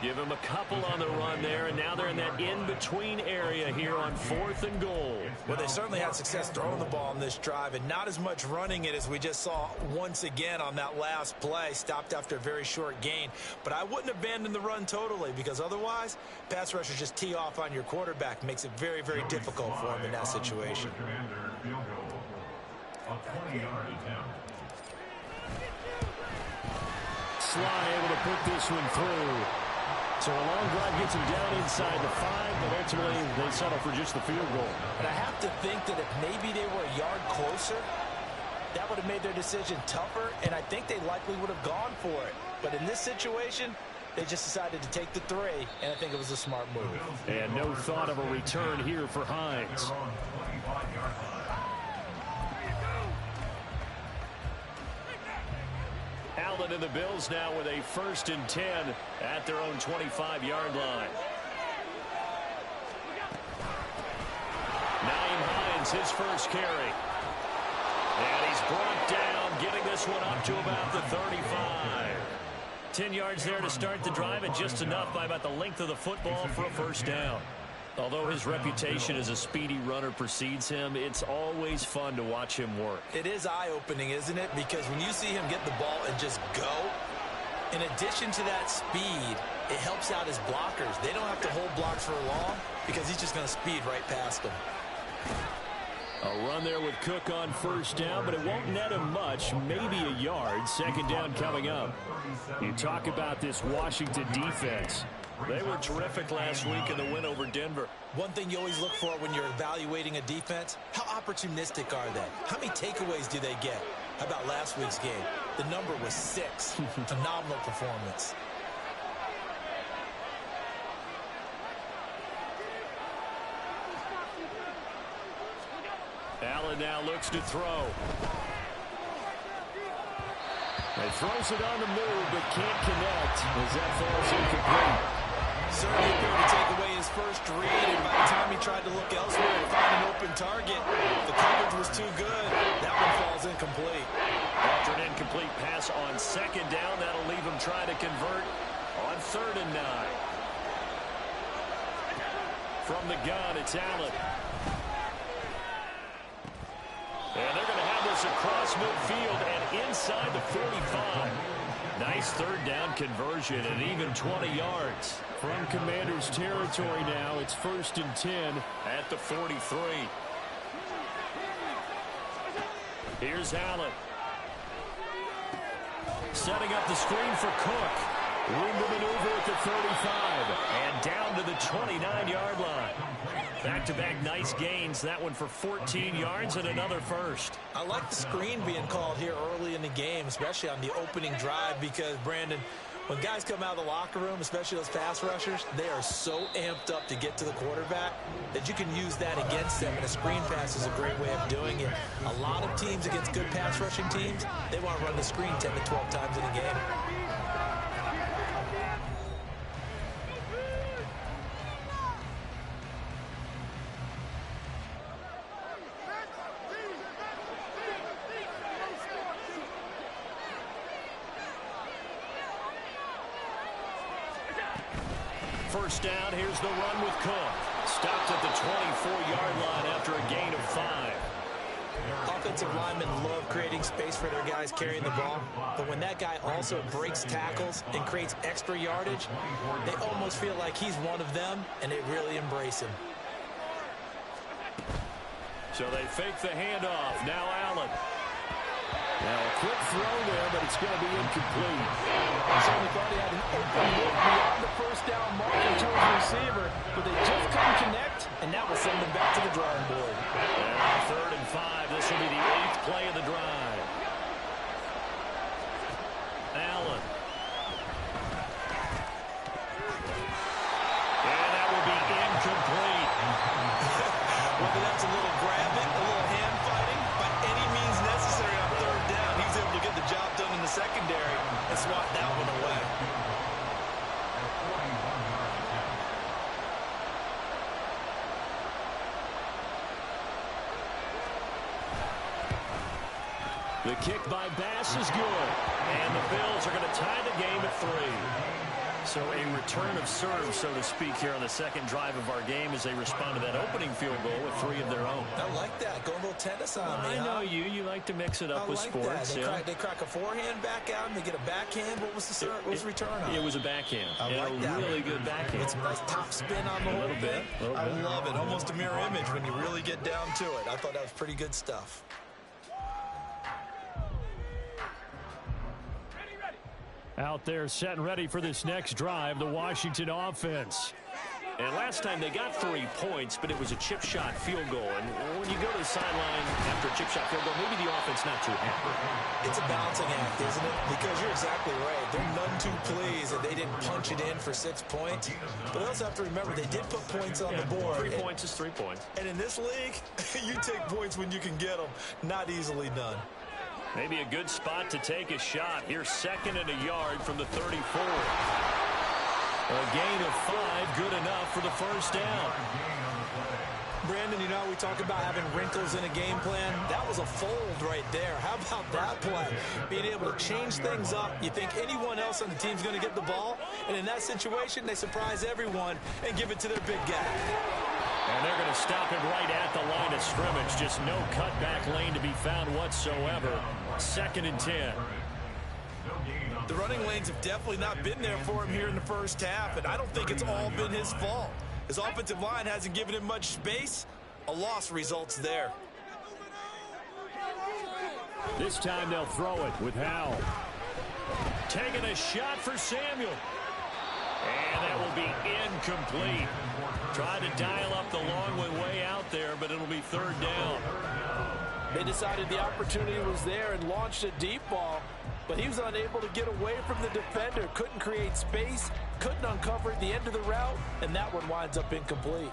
Speaker 1: Give him a couple on the run there, and now they're in that in-between area here on 4th and goal.
Speaker 4: Well, they certainly had success throwing the ball on this drive, and not as much running it as we just saw once again on that last play, stopped after a very short gain. But I wouldn't abandon the run totally, because otherwise, pass rushers just tee off on your quarterback. Makes it very, very difficult for him in that situation.
Speaker 2: Sly able to put this one through. So a long drive gets him down inside the 5, but ultimately they settle for just the field goal.
Speaker 4: And I have to think that if maybe they were a yard closer, that would have made their decision tougher, and I think they likely would have gone for it. But in this situation, they just decided to take the 3, and I think it was a smart move.
Speaker 2: And no thought of a return here for Hines.
Speaker 1: Allen and the Bills now with a 1st and 10 at their own 25-yard line. Naeem Hines, his first carry. And he's brought down, getting this one up to about the 35.
Speaker 2: 10 yards there to start the drive, and just enough by about the length of the football for a 1st down. Although his reputation as a speedy runner precedes him, it's always fun to watch him work.
Speaker 4: It is eye-opening, isn't it? Because when you see him get the ball and just go, in addition to that speed, it helps out his blockers. They don't have to hold blocks for long because he's just going to speed right past them.
Speaker 2: A run there with Cook on 1st down, but it won't net him much, maybe a yard. 2nd down coming up. You talk about this Washington defense.
Speaker 1: They were terrific last week in the win over Denver.
Speaker 4: One thing you always look for when you're evaluating a defense, how opportunistic are they? How many takeaways do they get? How about last week's game? The number was 6. Phenomenal performance.
Speaker 2: Allen now looks to throw. He throws it on the move, but can't connect as that falls incomplete.
Speaker 4: Certainly appeared to take away his first read, and by the time he tried to look elsewhere to find an open target, the coverage was too good. That one falls incomplete.
Speaker 1: After an incomplete pass on 2nd down, that'll leave him trying to convert on 3rd and 9.
Speaker 2: From the gun, it's Allen.
Speaker 1: And they're going to have this across midfield and inside the 45.
Speaker 2: Nice 3rd down conversion and even 20 yards. From Commander's territory now, it's 1st and 10
Speaker 1: at the 43.
Speaker 2: Here's Allen. Setting up the screen for Cook. Room to maneuver at the 35.
Speaker 1: And down to the 29-yard line.
Speaker 2: Back-to-back nice gains. That one for 14 yards and another 1st.
Speaker 4: I like the screen being called here early in the game, especially on the opening drive, because, Brandon, When guys come out of the locker room, especially those pass rushers, they are so amped up to get to the quarterback that you can use that against them, and a screen pass is a great way of doing it. A lot of teams against good pass rushing teams, they want to run the screen 10 to 12 times in a game.
Speaker 2: First down, here's the run with Cook. Stopped at the 24-yard line after a gain of 5.
Speaker 4: Offensive linemen love creating space for their guys carrying the ball, but when that guy also breaks tackles and creates extra yardage, they almost feel like he's one of them, and they really embrace him.
Speaker 2: So they fake the handoff. Now Allen. Now a quick throw there, but it's going to be incomplete.
Speaker 6: I certainly thought he had an open look beyond the first down marker to his receiver, but they just couldn't connect, and that will send them back to the drawing board.
Speaker 2: And 3rd and 5. This will be the 8th play of the drive. Allen. And that will be incomplete.
Speaker 4: Whether that's a little grabbing, a little hand fighting, by any means necessary on 3rd down, he was able to get the job done in the secondary and swat that one away.
Speaker 2: The kick by Bass is good. And the Bills are going to tie the game at 3. So a return of serve, so to speak, here on the second drive of our game as they respond to that opening field goal with 3 of their own.
Speaker 4: I like that. Go a little tennis on me,
Speaker 2: I know you. You like to mix it up with sports.
Speaker 4: They crack a forehand back out and they get a backhand. What was the return on?
Speaker 2: It was a backhand.
Speaker 4: I like that.
Speaker 2: Really good backhand.
Speaker 4: It's a nice top spin on the whole thing. I love it. Almost a mirror image when you really get down to it. I thought that was pretty good stuff.
Speaker 2: Out there set and ready for this next drive, the Washington offense. And last time they got 3 points, but it was a chip shot field goal. And when you go to the sideline after a chip shot field goal, maybe the offense not too happy.
Speaker 4: It's a balancing act, isn't it? Because you're exactly right. They're none too pleased that they didn't punch it in for 6 points. But they also have to remember they did put points on the board.
Speaker 2: 3 points is 3 points.
Speaker 4: And in this league, you take points when you can get them. Not easily done.
Speaker 2: Maybe a good spot to take a shot. Here's 2nd and a yard from the 34. A gain of 5, good enough for the first down.
Speaker 4: Brandon, you know we talk about having wrinkles in a game plan. That was a fold right there. How about that play? Being able to change things up. You think anyone else on the team's going to get the ball, and in that situation, they surprise everyone and give it to their big guy.
Speaker 2: And they're going to stop him right at the line of scrimmage. Just no cutback lane to be found whatsoever. 2nd and 10.
Speaker 4: The running lanes have definitely not been there for him here in the first half, and I don't think it's all been his fault. His offensive line hasn't given him much space. A loss results there.
Speaker 2: This time they'll throw it with Howell. Taking a shot for Samuel. And that will be incomplete. Tried to dial up the long way out there, but it'll be 3rd down.
Speaker 6: They decided the opportunity was there and launched a deep ball, but he was unable to get away from the defender. Couldn't create space, couldn't uncover the end of the route, and that one winds up incomplete.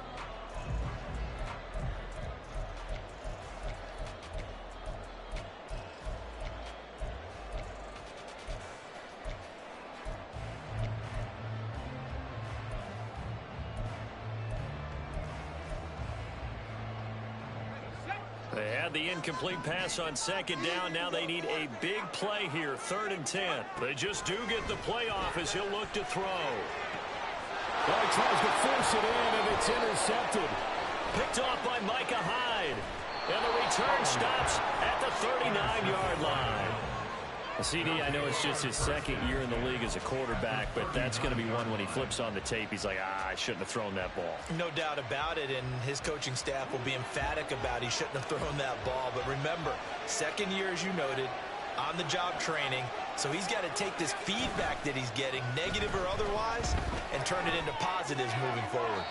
Speaker 2: They had the incomplete pass on 2nd down. Now they need a big play here, 3rd and 10. They just do get the play off as he'll look to throw. Well, he tries to force it in, and it's intercepted. Picked off by Micah Hyde. And the return stops at the 39-yard line. CD, I know it's just his 2nd year in the league as a quarterback, but that's going to be one when he flips on the tape. He's like, I shouldn't have thrown that ball.
Speaker 4: No doubt about it, and his coaching staff will be emphatic about he shouldn't have thrown that ball. But remember, 2nd year, as you noted, on-the-job training, so he's got to take this feedback that he's getting, negative or otherwise, and turn it into positives moving forward.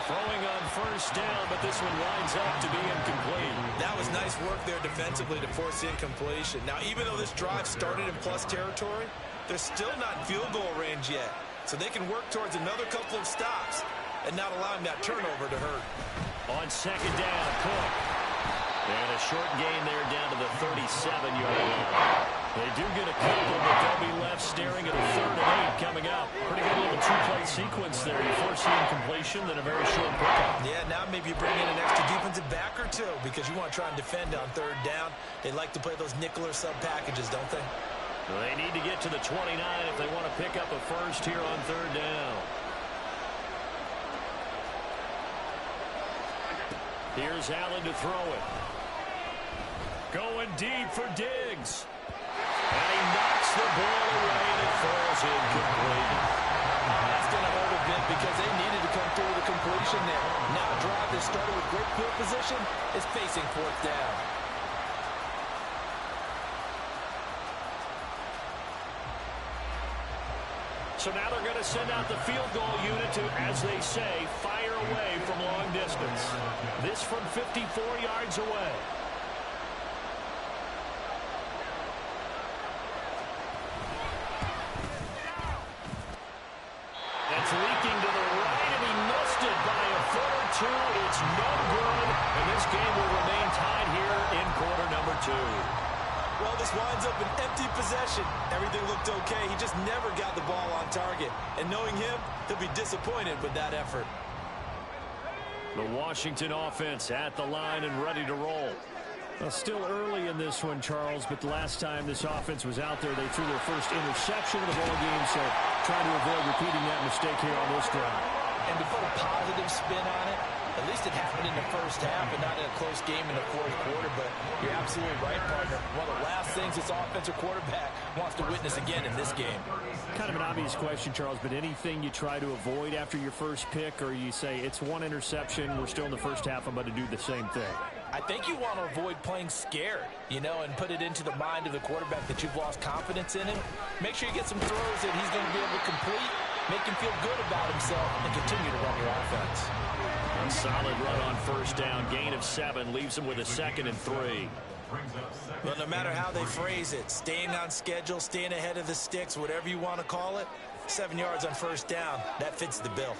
Speaker 2: Throwing on 1st down, but this one winds up to be incomplete.
Speaker 4: That was nice work there defensively to force incompletion. Now, even though this drive started in plus territory, They're still not in field goal range yet, so they can work towards another couple of stops and not allowing that turnover to hurt.
Speaker 2: On second down, Cook. And a short gain there down to the 37-yard line. They do get a couple, but they'll be left staring at a 3rd and 8 coming up. Pretty good little two-play sequence there. You force the incompletion, then a very short pickup.
Speaker 4: Yeah, now maybe you bring in an extra defensive back or two because you want to try and defend on 3rd down. They like to play those nickel or sub packages, don't they?
Speaker 2: Well, they need to get to the 29 if they want to pick up a first here on 3rd down. Here's Allen to throw it. Going deep for Diggs. And he knocks the ball away and it falls incomplete.
Speaker 6: That's going to hurt a bit because they needed to come through with a completion there. Now a drive that started with great field position is facing 4th down.
Speaker 2: So now they're going to send out the field goal unit to, as they say, fire away from long distance. This from 54 yards away. That's leaking to the right, and he missed it by a foot or two. It's no good, and this game will remain tied here in quarter number 2.
Speaker 4: Well, this winds up an empty possession. Everything looked okay. He just never got the ball on target. And knowing him, he'll be disappointed with that effort.
Speaker 2: The Washington offense at the line and ready to roll. Well, still early in this one, Charles, but the last time this offense was out there, they threw their first interception of the ball game, so trying to avoid repeating that mistake here on this drive.
Speaker 6: And to put a positive spin on it, at least it happened in the first half and not in a close game in the 4th quarter, but you're absolutely right, partner. One of the last things this offensive quarterback wants to witness again in this game.
Speaker 2: Kind of an obvious question, Charles, but anything you try to avoid after your first pick, or you say it's one interception, we're still in the first half, I'm going to do the same thing?
Speaker 6: I think you want to avoid playing scared, you know, and put it into the mind of the quarterback that you've lost confidence in him. Make sure you get some throws that he's going to be able to complete, make him feel good about himself, and continue to run your offense.
Speaker 2: A solid run on first down. Gain of 7 leaves him with a 2nd and 3.
Speaker 4: Well, no matter how they phrase it, staying on schedule, staying ahead of the sticks, whatever you want to call it, 7 yards on first down, that fits the bill.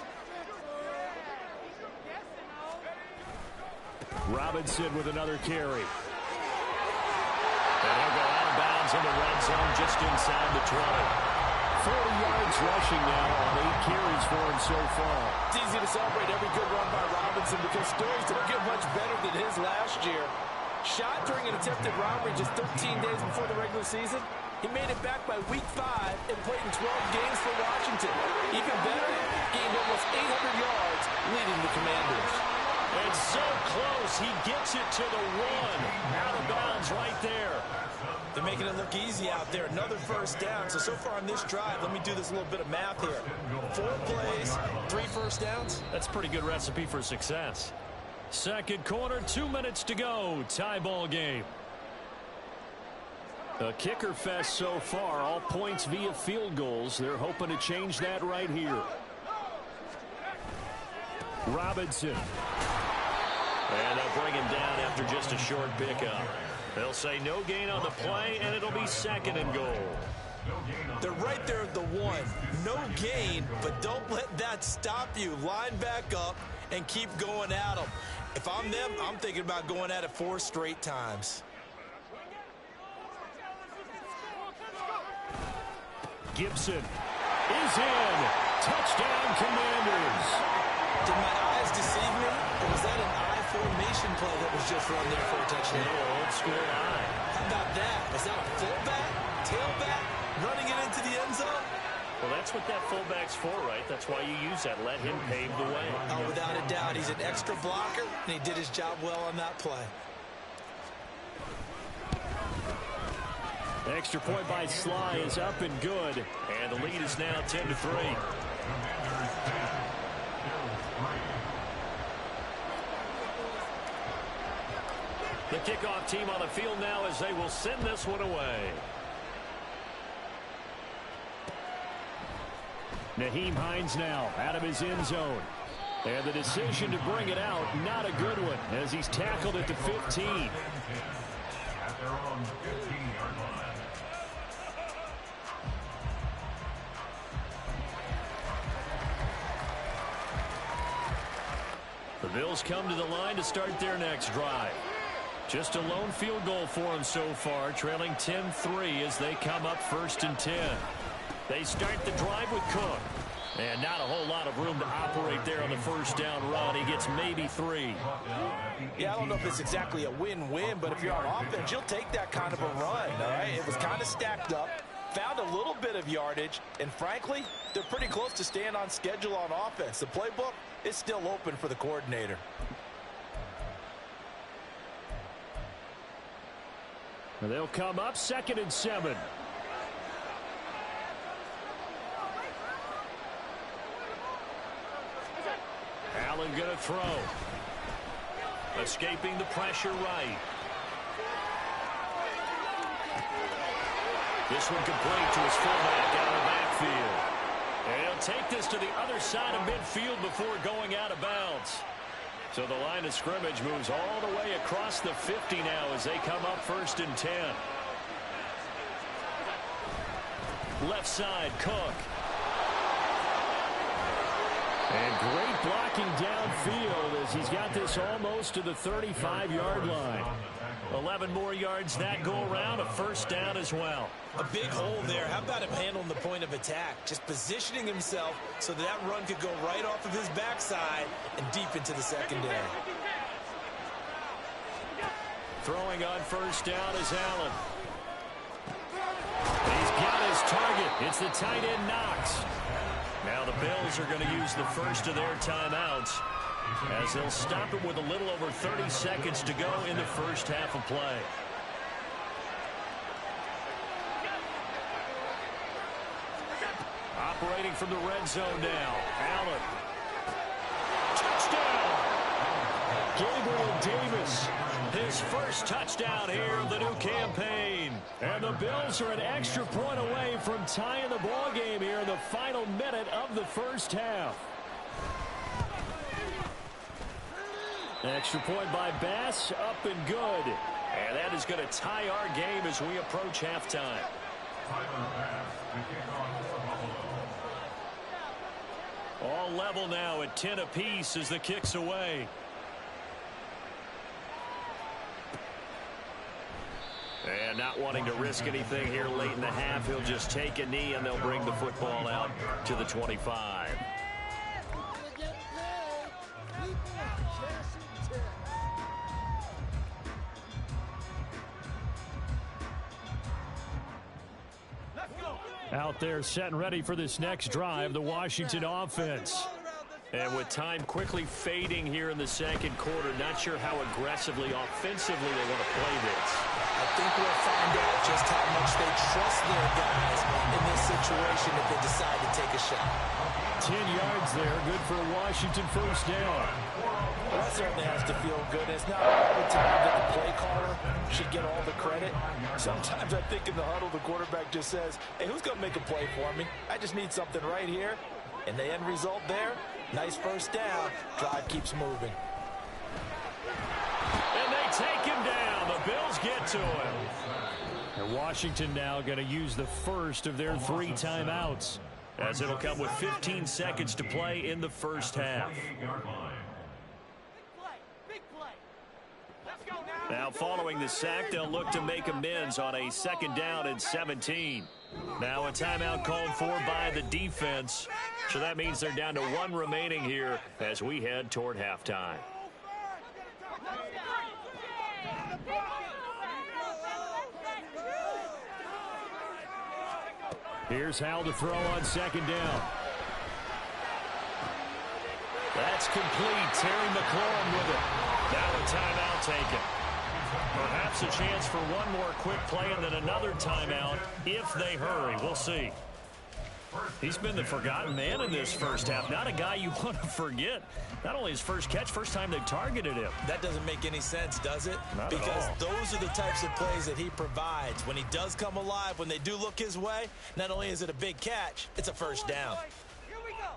Speaker 2: Robinson with another carry. And he'll go out of bounds in the red zone just inside the 20. 40 yards rushing now on 8 carries for him so far.
Speaker 6: It's easy to celebrate every good run by Robinson because stories don't get much better than his last year. Shot during an attempted robbery just 13 days before the regular season. He made it back by week 5 and played in 12 games for Washington. Even better, gained almost 800 yards leading the Commanders.
Speaker 2: And so close, he gets it to the 1. Out of bounds right there.
Speaker 4: They're making it look easy out there. Another first down. So far on this drive, let me do this little bit of math here. 4 plays, 3 first downs.
Speaker 2: That's a pretty good recipe for success. Second quarter, 2 minutes to go. Tie ball game. A kicker fest so far. All points via field goals. They're hoping to change that right here. Robinson. And they'll bring him down after just a short pickup. They'll say no gain on the play, and it'll be 2nd and goal.
Speaker 4: They're right there at the 1. No gain, but don't let that stop you. Line back up and keep going at them. If I'm them, I'm thinking about going at it 4 straight times.
Speaker 2: Gibson is in. Touchdown, Commanders.
Speaker 4: Did my eyes deceive me, or was that an I formation play that was just run there for a touchdown?
Speaker 2: Old school eye.
Speaker 4: How about that? Was that a fullback, tailback, running it into the end zone?
Speaker 2: Well, that's what that fullback's for, right? That's why you use that. Let him pave the way.
Speaker 4: Oh, without a doubt. He's an extra blocker, and he did his job well on that play.
Speaker 2: Extra point by Sly is up and good. And the lead is now 10-3. The kickoff team on the field now as they will send this one away. Nyheim Hines now out of his end zone. And the decision to bring it out, not a good one, as he's tackled at the 15.
Speaker 5: At their own 15-yard line.
Speaker 2: Bills come to the line to start their next drive. Just a lone field goal for them so far, trailing 10-3 as they come up 1st and 10. They start the drive with Cook. And not a whole lot of room to operate there on the first down run. He gets maybe 3.
Speaker 6: Yeah, I don't know if it's exactly a win-win, but if you're on offense, you'll take that kind of a run, all right? It was kind of stacked up, found a little bit of yardage, and frankly, they're pretty close to staying on schedule on offense. The playbook is still open for the coordinator.
Speaker 2: And they'll come up 2nd and 7. Allen going to throw. Escaping the pressure right. This one complete to his fullback out of the backfield. And he'll take this to the other side of midfield before going out of bounds. So the line of scrimmage moves all the way across the 50 now as they come up 1st and 10. Left side, Cook. And great blocking downfield as he's got this almost to the 35-yard line. 11 more yards that go around, a first down as well.
Speaker 4: A big hole there. How about him handling the point of attack? Just positioning himself so that run could go right off of his backside and deep into the secondary.
Speaker 2: Throwing on first down is Allen. He's got his target. It's the tight end Knox. Now the Bills are going to use the first of their timeouts as they'll stop it with a little over 30 seconds to go in the first half of play. Operating from the red zone now. Allen. Touchdown! Gabriel Davis. His first touchdown here of the new campaign. And the Bills are an extra point away from tying the ball game here in the final minute of the first half. Extra point by Bass, up and good. And that is going to tie our game as we approach halftime. All level now at 10 apiece as the kick's away. And not wanting to risk anything here late in the half, he'll just take a knee and they'll bring the football out to the 25. Out there set and ready for this next drive, the Washington offense. And with time quickly fading here in the second quarter, not sure how aggressively, offensively they want to play this.
Speaker 4: I think we'll find out just how much they trust their guys in this situation if they decide to take a shot.
Speaker 2: 10 yards there, good for a Washington first down.
Speaker 6: Well, that certainly has to feel good. It's not all the time that the play caller should get all the credit. Sometimes I think in the huddle, the quarterback just says, hey, who's going to make a play for me? I just need something right here. And the end result there, nice first down. Drive keeps moving.
Speaker 2: And they take him down. The Bills get to him. And Washington now going to use the first of their 3 timeouts, as it'll come with 15 seconds to play in the first half. Now following the sack, they'll look to make amends on a second down and 17. Now a timeout called for by the defense. So that means they're down to 1 remaining here as we head toward halftime. Here's Hal to throw on second down. That's complete. Terry McLaurin with it. Now a timeout taken. Perhaps a chance for one more quick play and then another timeout if they hurry. We'll see. He's been the forgotten man in this first half. Not a guy you want to forget. Not only his first catch, first time they targeted him.
Speaker 4: That doesn't make any sense, does it?
Speaker 2: Not
Speaker 4: because
Speaker 2: at all.
Speaker 4: those are the types of plays that he provides. When he does come alive, when they do look his way, not only is it a big catch, it's a first down.
Speaker 3: Here we go.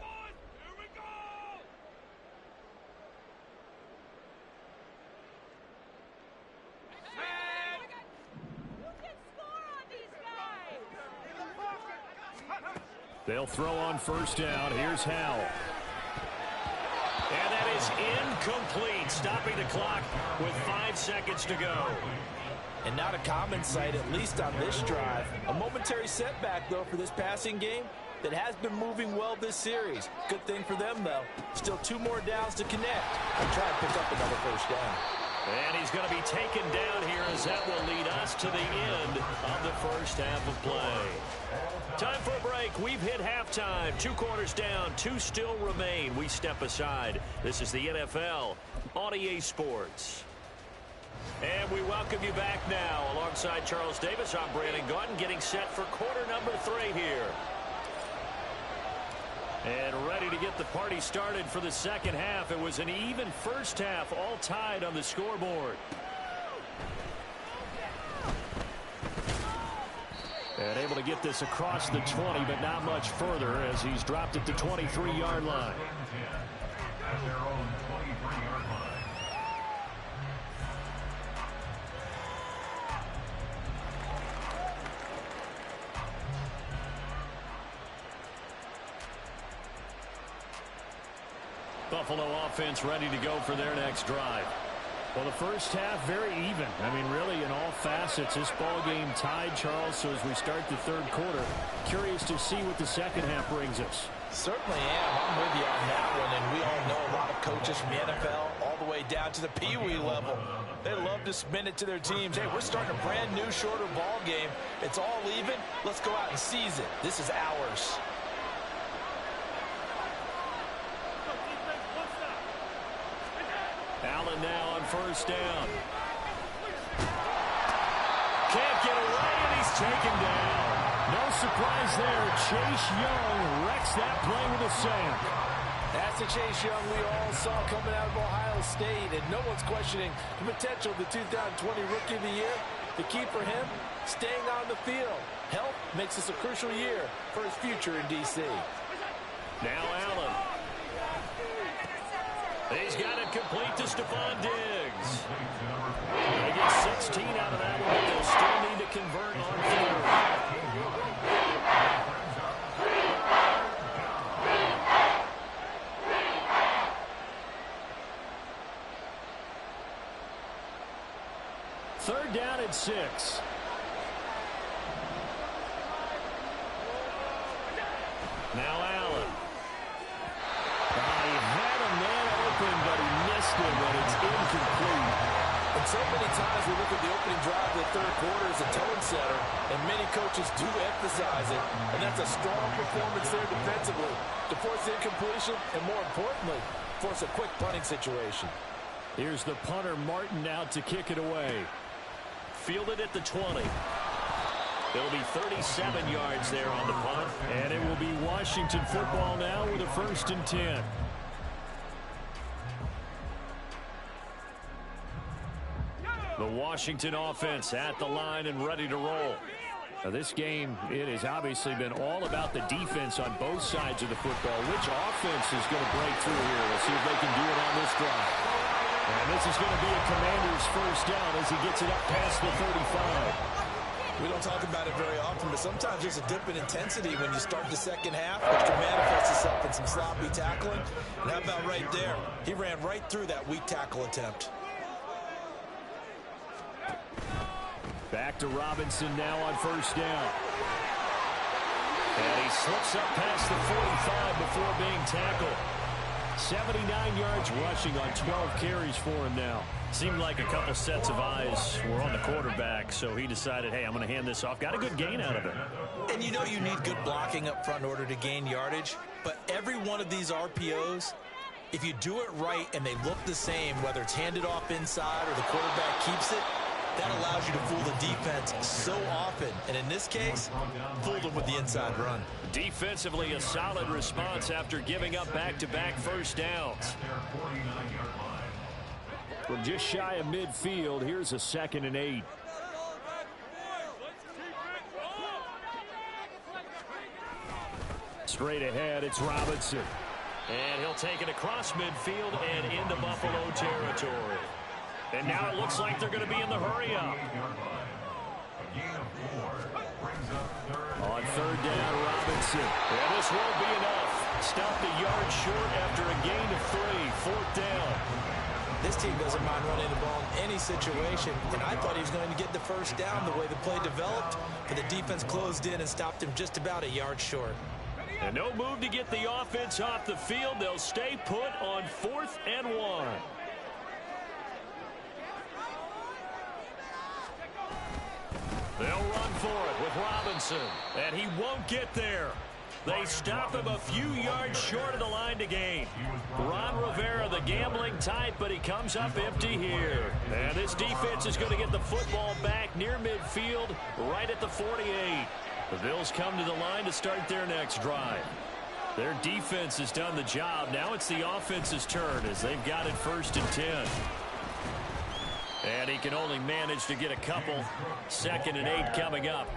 Speaker 2: They'll throw on first down. Here's Hal. And that is
Speaker 1: Incomplete, stopping the clock with 5 seconds to go.
Speaker 6: And not a common sight, at least on this drive. A momentary setback, though, for this passing game that has been moving well this series. Good thing for them, though. Still 2 more downs to connect and try and pick up another first down.
Speaker 1: And he's going to be taken down here as that will lead us to the end of the first half of play. Time for a break. We've hit halftime. 2 quarters down, 2 still remain. We step aside. This is the NFL on EA Sports. And we welcome you back now. Alongside Charles Davis, I'm Brandon Gaudin, getting set for quarter number 3 here. And ready to get the party started for the second half. It was an even first half, all tied on the scoreboard. And able to get this across the 20, but not much further as he's dropped it to 23-yard line.
Speaker 5: At their own 23-yard line.
Speaker 1: Buffalo offense ready to go for their next drive.
Speaker 2: Well, the first half, very even. I mean, really, in all facets, this ball game tied, Charles. So as we start the third quarter, curious to see what the second half brings us.
Speaker 6: Certainly am. I'm with you on that one. And we all know a lot of coaches from the NFL all the way down to the Pee-wee level. They love to spin it to their teams. Hey, we're starting a brand new, shorter ball game. It's all even. Let's go out and seize it. This is ours.
Speaker 1: Allen now on first down. Can't get away, and he's taken down.
Speaker 2: No surprise there. Chase Young wrecks that play with a sack.
Speaker 6: That's the Chase Young we all saw coming out of Ohio State, and no one's questioning the potential of the 2020 Rookie of the Year. The key for him, staying on the field. Health makes this a crucial year for his future in D.C.
Speaker 1: Now Allen. He's got it complete to Stephon Diggs. They get 16 out of that one, but they'll still need to convert on third.
Speaker 2: Third down and 6.
Speaker 1: Now Allen.
Speaker 2: He had a man open, but he missed him, and it's incomplete.
Speaker 6: And so many times we look at the opening drive of the third quarter as a tone setter, and many coaches do emphasize it, and that's a strong performance there defensively to force incompletion and, more importantly, force a quick punting situation.
Speaker 2: Here's the punter, Martin, out to kick it away.
Speaker 1: Fielded at the 20. It'll be 37 yards there on the punt.
Speaker 2: And it will be Washington football now with a 1st and 10.
Speaker 1: The Washington offense at the line and ready to roll.
Speaker 2: Now this game, it has obviously been all about the defense on both sides of the football. Which offense is going to break through here? We'll see if they can do it on this drive. And this is going to be a Commander's first down as he gets it up past the 35.
Speaker 6: We don't talk about it very often, but sometimes there's a dip in intensity when you start the second half, which can manifest itself in some sloppy tackling. And how about right there? He ran right through that weak tackle attempt.
Speaker 2: Back to Robinson now on first down.
Speaker 1: And he slips up past the 45 before being tackled.
Speaker 2: 79 yards rushing on 12 carries for him now.
Speaker 1: Seemed like a couple sets of eyes were on the quarterback, so he decided, hey, I'm going to hand this off. Got a good gain out of it.
Speaker 4: And you know you need good blocking up front in order to gain yardage, but every one of these RPOs, if you do it right and they look the same, whether it's handed off inside or the quarterback keeps it, that allows you to fool the defense so often. And in this case, fooled them with the inside run.
Speaker 1: Defensively, a solid response after giving up back-to-back first downs.
Speaker 2: From just shy of midfield, here's a 2nd and 8. Straight ahead, it's Robinson.
Speaker 1: And he'll take it across midfield and into Buffalo territory. And now it looks like they're going to be in the hurry-up.
Speaker 2: On third down, Robinson.
Speaker 1: And this won't be enough. Stopped a yard short after a gain of 3.
Speaker 2: 4th down.
Speaker 4: This team doesn't mind running the ball in any situation, and I thought he was going to get the first down the way the play developed, but the defense closed in and stopped him just about a yard short.
Speaker 2: And no move to get the offense off the field. They'll stay put on 4th and 1. They'll run for it with Robinson, and he won't get there. They stop him a few yards short of the line to gain. Ron Rivera, the gambling type, but he comes up empty here. And this defense is going to get the football back near midfield, right at the 48. The Bills come to the line to start their next drive. Their defense has done the job. Now it's the offense's turn as they've got it 1st and 10. And he can only manage to get a couple. 2nd and 8 coming up.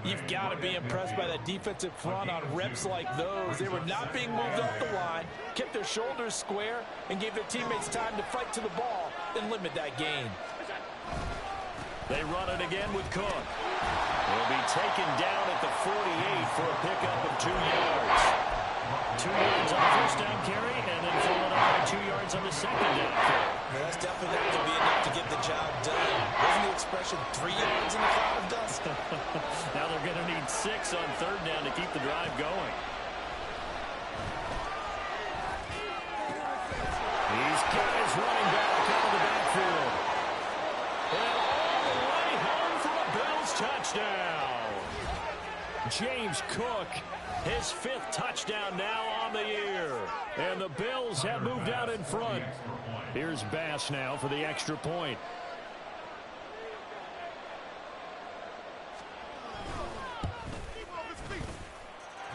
Speaker 6: You've got to be impressed by that defensive front on reps like those. They were not being moved off the line, kept their shoulders square, and gave their teammates time to fight to the ball and limit that gain.
Speaker 2: They run it again with Cook. He'll be taken down at the 48 for a pickup of 2 yards. 2 yards on the first down carry, and then followed up by 2 yards on the second down carry.
Speaker 4: Well, that's definitely not going to be enough to get the job done. Wasn't the expression 3 yards in a cloud of dust?
Speaker 2: Now they're going to need 6 on 3rd down to keep the drive going. He's got his running back out of the backfield. And all the way home for a Bills touchdown. James Cook, his 5th touchdown now on the year. And the Bills have moved out in front. Here's Bass now for the extra point.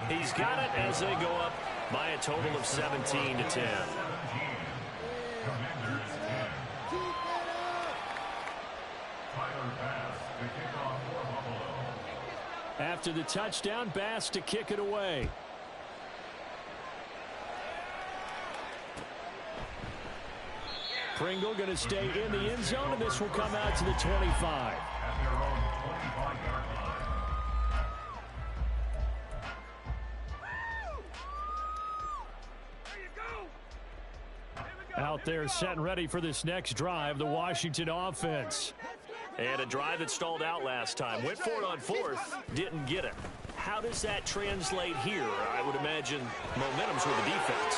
Speaker 2: He's got it as they go up by a total of 17 to 10. After the touchdown, Bass to kick it away. Pringle going to stay in the end zone, and this will come out to the 25. Out there set and ready for this next drive, the Washington offense. And a drive that stalled out last time. Went for it on 4th, didn't get it. How does that translate here? I would imagine momentum's with the defense.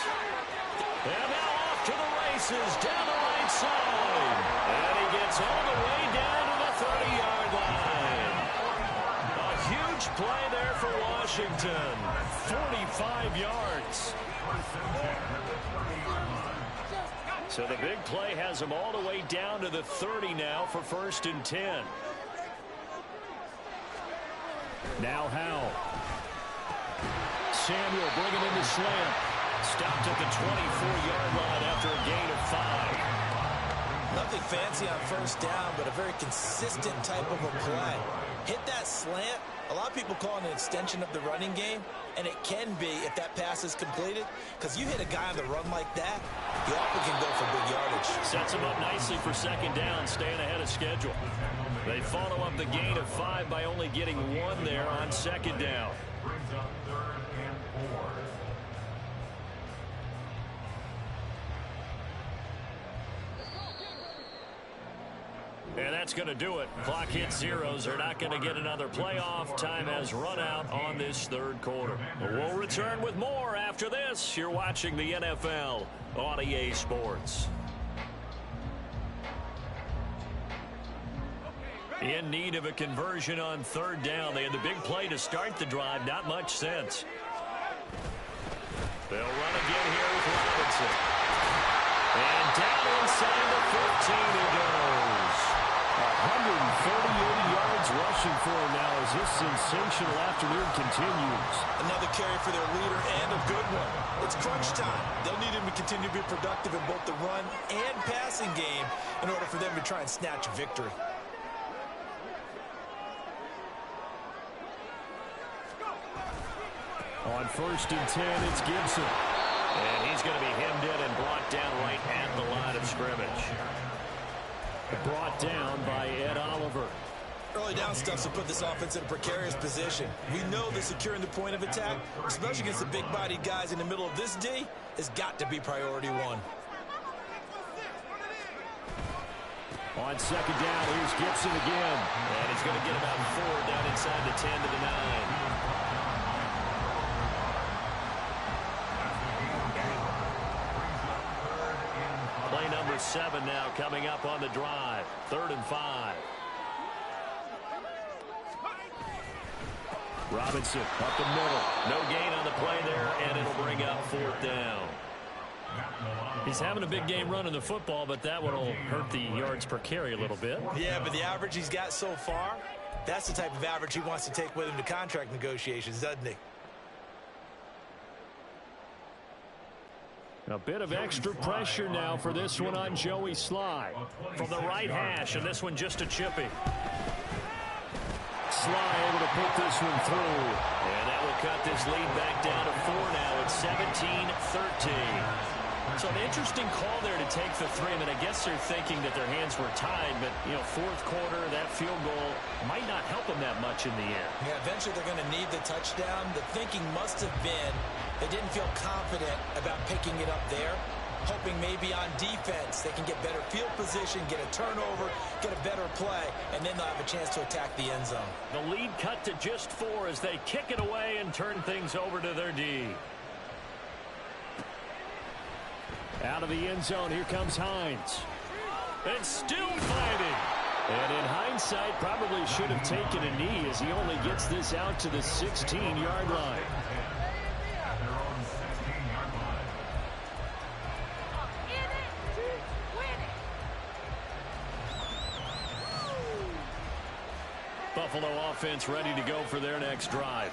Speaker 2: And now off to the races, down the right side. And he gets all the way down to the 30-yard line. A huge play there for Washington. 45 yards. So the big play has him all the way down to the 30 now for 1st and 10. Now Howell. Samuel bringing in the slant. Stopped at the 24-yard line after a gain of 5.
Speaker 4: Nothing fancy on 1st down, but a very consistent type of a play. Hit that slant. A lot of people call it an extension of the running game, and it can be if that pass is completed, because you hit a guy on the run like that, he often can go for big yardage.
Speaker 2: Sets him up nicely for 2nd down, staying ahead of schedule. They follow up the gain of 5 by only getting 1 there on 2nd down.
Speaker 5: Brings up 3rd and 4.
Speaker 2: And that's going to do it. Clock hits zeros. They're not going to get another playoff. Time has run out on this 3rd quarter. We'll return with more after this. You're watching the NFL on EA Sports. In need of a conversion on 3rd down. They had the big play to start the drive. Not much sense. They'll run again here with Robinson. And down inside the 15 he goes. 138 yards rushing for him now as this sensational afternoon continues.
Speaker 4: Another carry for their leader and a good one. It's crunch time. They'll need him to continue to be productive in both the run and passing game in order for them to try and snatch a victory.
Speaker 2: On 1st and 10, it's Gibson. And he's going to be hemmed in and brought down right at the line of scrimmage. Brought down by Ed Oliver.
Speaker 4: Early down stuff to put this offense in a precarious position. We know that securing the point of attack, especially against the big-bodied guys in the middle of this D, has got to be priority 1.
Speaker 2: On second down, here's Gibson again.
Speaker 1: And he's going to get about 4 down inside the 10 to the 9. Play number 7 now coming up on the drive. 3rd and 5.
Speaker 2: Robinson up the middle.
Speaker 1: No gain on the play there, and it'll bring up 4th down.
Speaker 2: He's having a big game running the football, but that one will hurt the yards per carry a little bit.
Speaker 4: Yeah, but the average he's got so far, that's the type of average he wants to take with him to contract negotiations, doesn't he?
Speaker 2: A bit of extra pressure now for this one on Joey Sly.
Speaker 1: From the right hash, and this one just a chippy.
Speaker 2: Sly able to put this one through.
Speaker 1: And that will cut this lead back down to 4 now. It's 17-13. So an interesting call there to take the 3. I mean, I guess they're thinking that their hands were tied, but, you know, 4th quarter, that field goal might not help them that much in the end.
Speaker 4: Yeah, eventually they're going to need the touchdown. The thinking must have been they didn't feel confident about picking it up there, hoping maybe on defense they can get better field position, get a turnover, get a better play, and then they'll have a chance to attack the end zone.
Speaker 1: The lead cut to just 4 as they kick it away and turn things over to their D.
Speaker 2: Out of the end zone, here comes Hines.
Speaker 1: And still fighting.
Speaker 2: And in hindsight, probably should have taken a knee as he only gets this out to the 16-yard line.
Speaker 1: Buffalo offense ready to go for their next drive.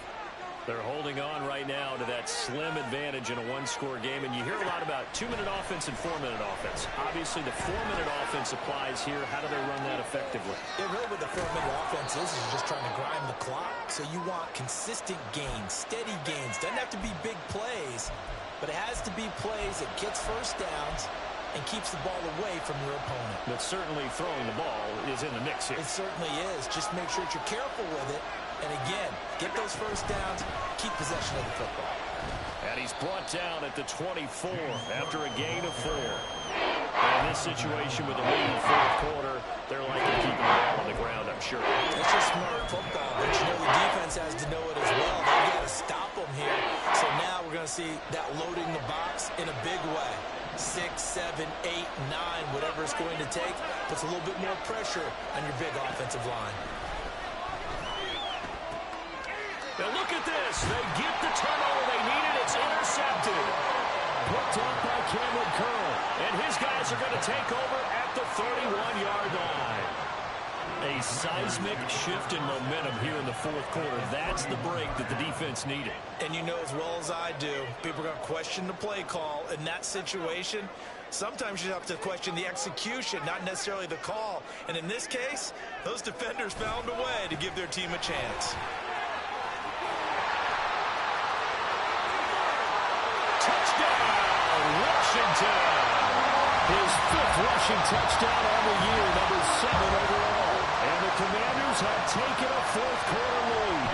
Speaker 1: They're holding on right now to that slim advantage in a one-score game. And you hear a lot about 2-minute offense and 4-minute offense. Obviously, the 4-minute offense applies here. How do they run that effectively?
Speaker 4: Yeah, really what the 4-minute offense is just trying to grind the clock. So you want consistent gains, steady gains. Doesn't have to be big plays, but it has to be plays that gets first downs and keeps the ball away from your opponent.
Speaker 1: But certainly throwing the ball is in the mix here.
Speaker 4: It certainly is. Just make sure that you're careful with it. And again, get those first downs, keep possession of the football.
Speaker 1: And he's brought down at the 24 after a gain of 4. And in this situation with the lead 4th quarter, they're likely keeping the ball on the ground, I'm sure.
Speaker 4: It's just smart football, but you know the defense has to know it as well. They've got to stop them here. So now we're going to see that loading the box in a big way. 6, 7, 8, 9, whatever it's going to take, puts a little bit more pressure on your big offensive line.
Speaker 1: Now look at this. They get the turnover they needed. It's intercepted.
Speaker 2: Picked up by Cameron Curl.
Speaker 1: And his guys are going to take over at the 31-yard line. A seismic shift in momentum here in the 4th quarter. That's the break that the defense needed.
Speaker 4: And you know as well as I do, people are going to question the play call in that situation. Sometimes you have to question the execution, not necessarily the call. And in this case, those defenders found a way to give their team a chance.
Speaker 1: Washington.
Speaker 2: His 5th rushing touchdown on the year, number 7 overall.
Speaker 1: And the Commanders have taken a 4th quarter lead.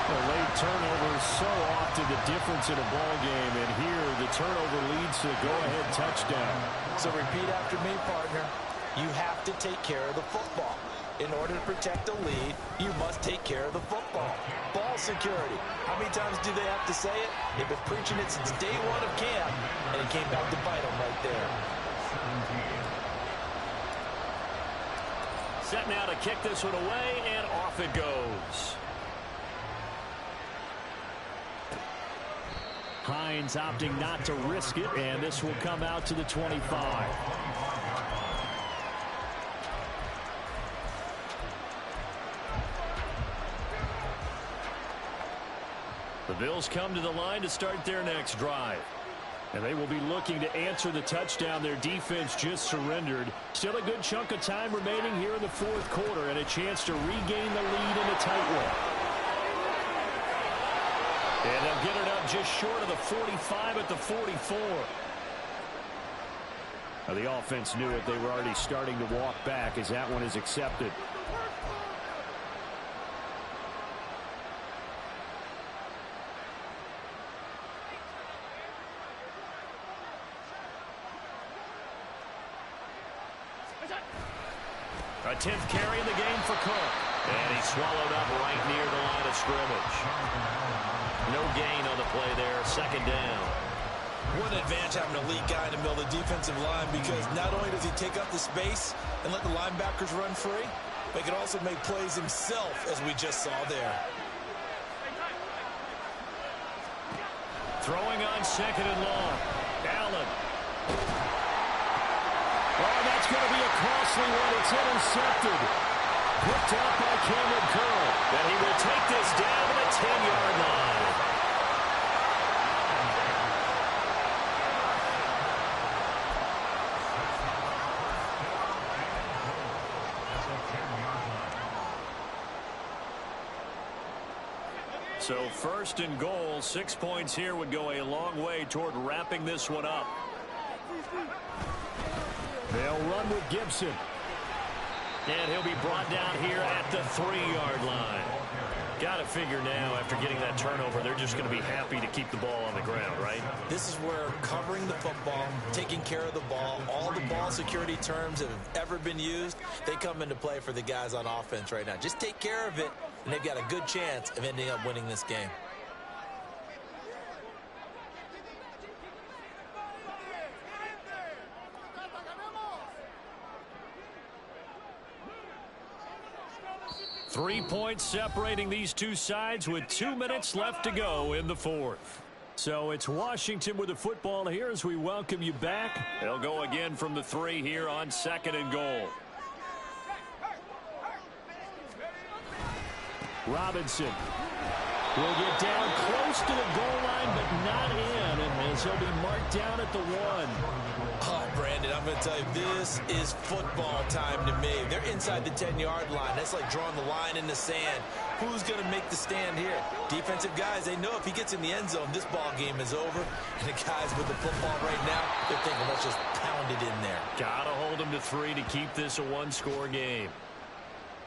Speaker 2: The late turnover is so often the difference in a ball game, and here the turnover leads to a go-ahead touchdown.
Speaker 4: So repeat after me, partner. You have to take care of the football. In order to protect the lead, you must take care of the football. Ball security. How many times do they have to say it? They've been preaching it since day 1 of camp, and it came back to bite them right there.
Speaker 1: Set now to kick this one away, and off it goes.
Speaker 2: Hines opting not to risk it, and this will come out to the 25.
Speaker 1: The Bills come to the line to start their next drive.
Speaker 2: And they will be looking to answer the touchdown their defense just surrendered. Still a good chunk of time remaining here in the 4th quarter and a chance to regain the lead in a tight one.
Speaker 1: And they'll get it up just short of the 45 at the 44.
Speaker 2: Now the offense knew it. They were already starting to walk back as that one is accepted. A 10th carry in the game for Cook. And he swallowed up right near the line of scrimmage. No gain on the play there. Second down.
Speaker 4: What an advantage having an elite guy in the middle of the defensive line, because not only does he take up the space and let the linebackers run free, but he can also make plays himself, as we just saw there.
Speaker 2: Throwing on second and long. Allen. Oh, that's going to be a costly one. It's intercepted. Picked up by Cameron Curl.
Speaker 1: And he will take this down to the 10-yard line.
Speaker 2: So first and goal, 6 points here would go a long way toward wrapping this one up. They'll run with Gibson. And he'll be brought down here at the 3-yard line. Got to figure now, after getting that turnover, they're just going to be happy to keep the ball on the ground, right?
Speaker 4: This is where covering the football, taking care of the ball, all the ball security terms that have ever been used, they come into play for the guys on offense right now. Just take care of it, and they've got a good chance of ending up winning this game.
Speaker 2: Three points separating these two sides with 2 minutes left to go in the fourth. So it's Washington with the football here as we welcome you back. They'll go again from the 3 here on second and goal. Robinson will get down close to the goal line, but not in, as he'll be marked down at the 1.
Speaker 4: Oh, Brandon, I'm going to tell you, this is football time to me. They're inside the 10-yard line. That's like drawing the line in the sand. Who's going to make the stand here? Defensive guys, they know if he gets in the end zone, this ball game is over. And the guys with the football right now, they're thinking, let's just pound it in there.
Speaker 2: Got to hold them to 3 to keep this a one-score game.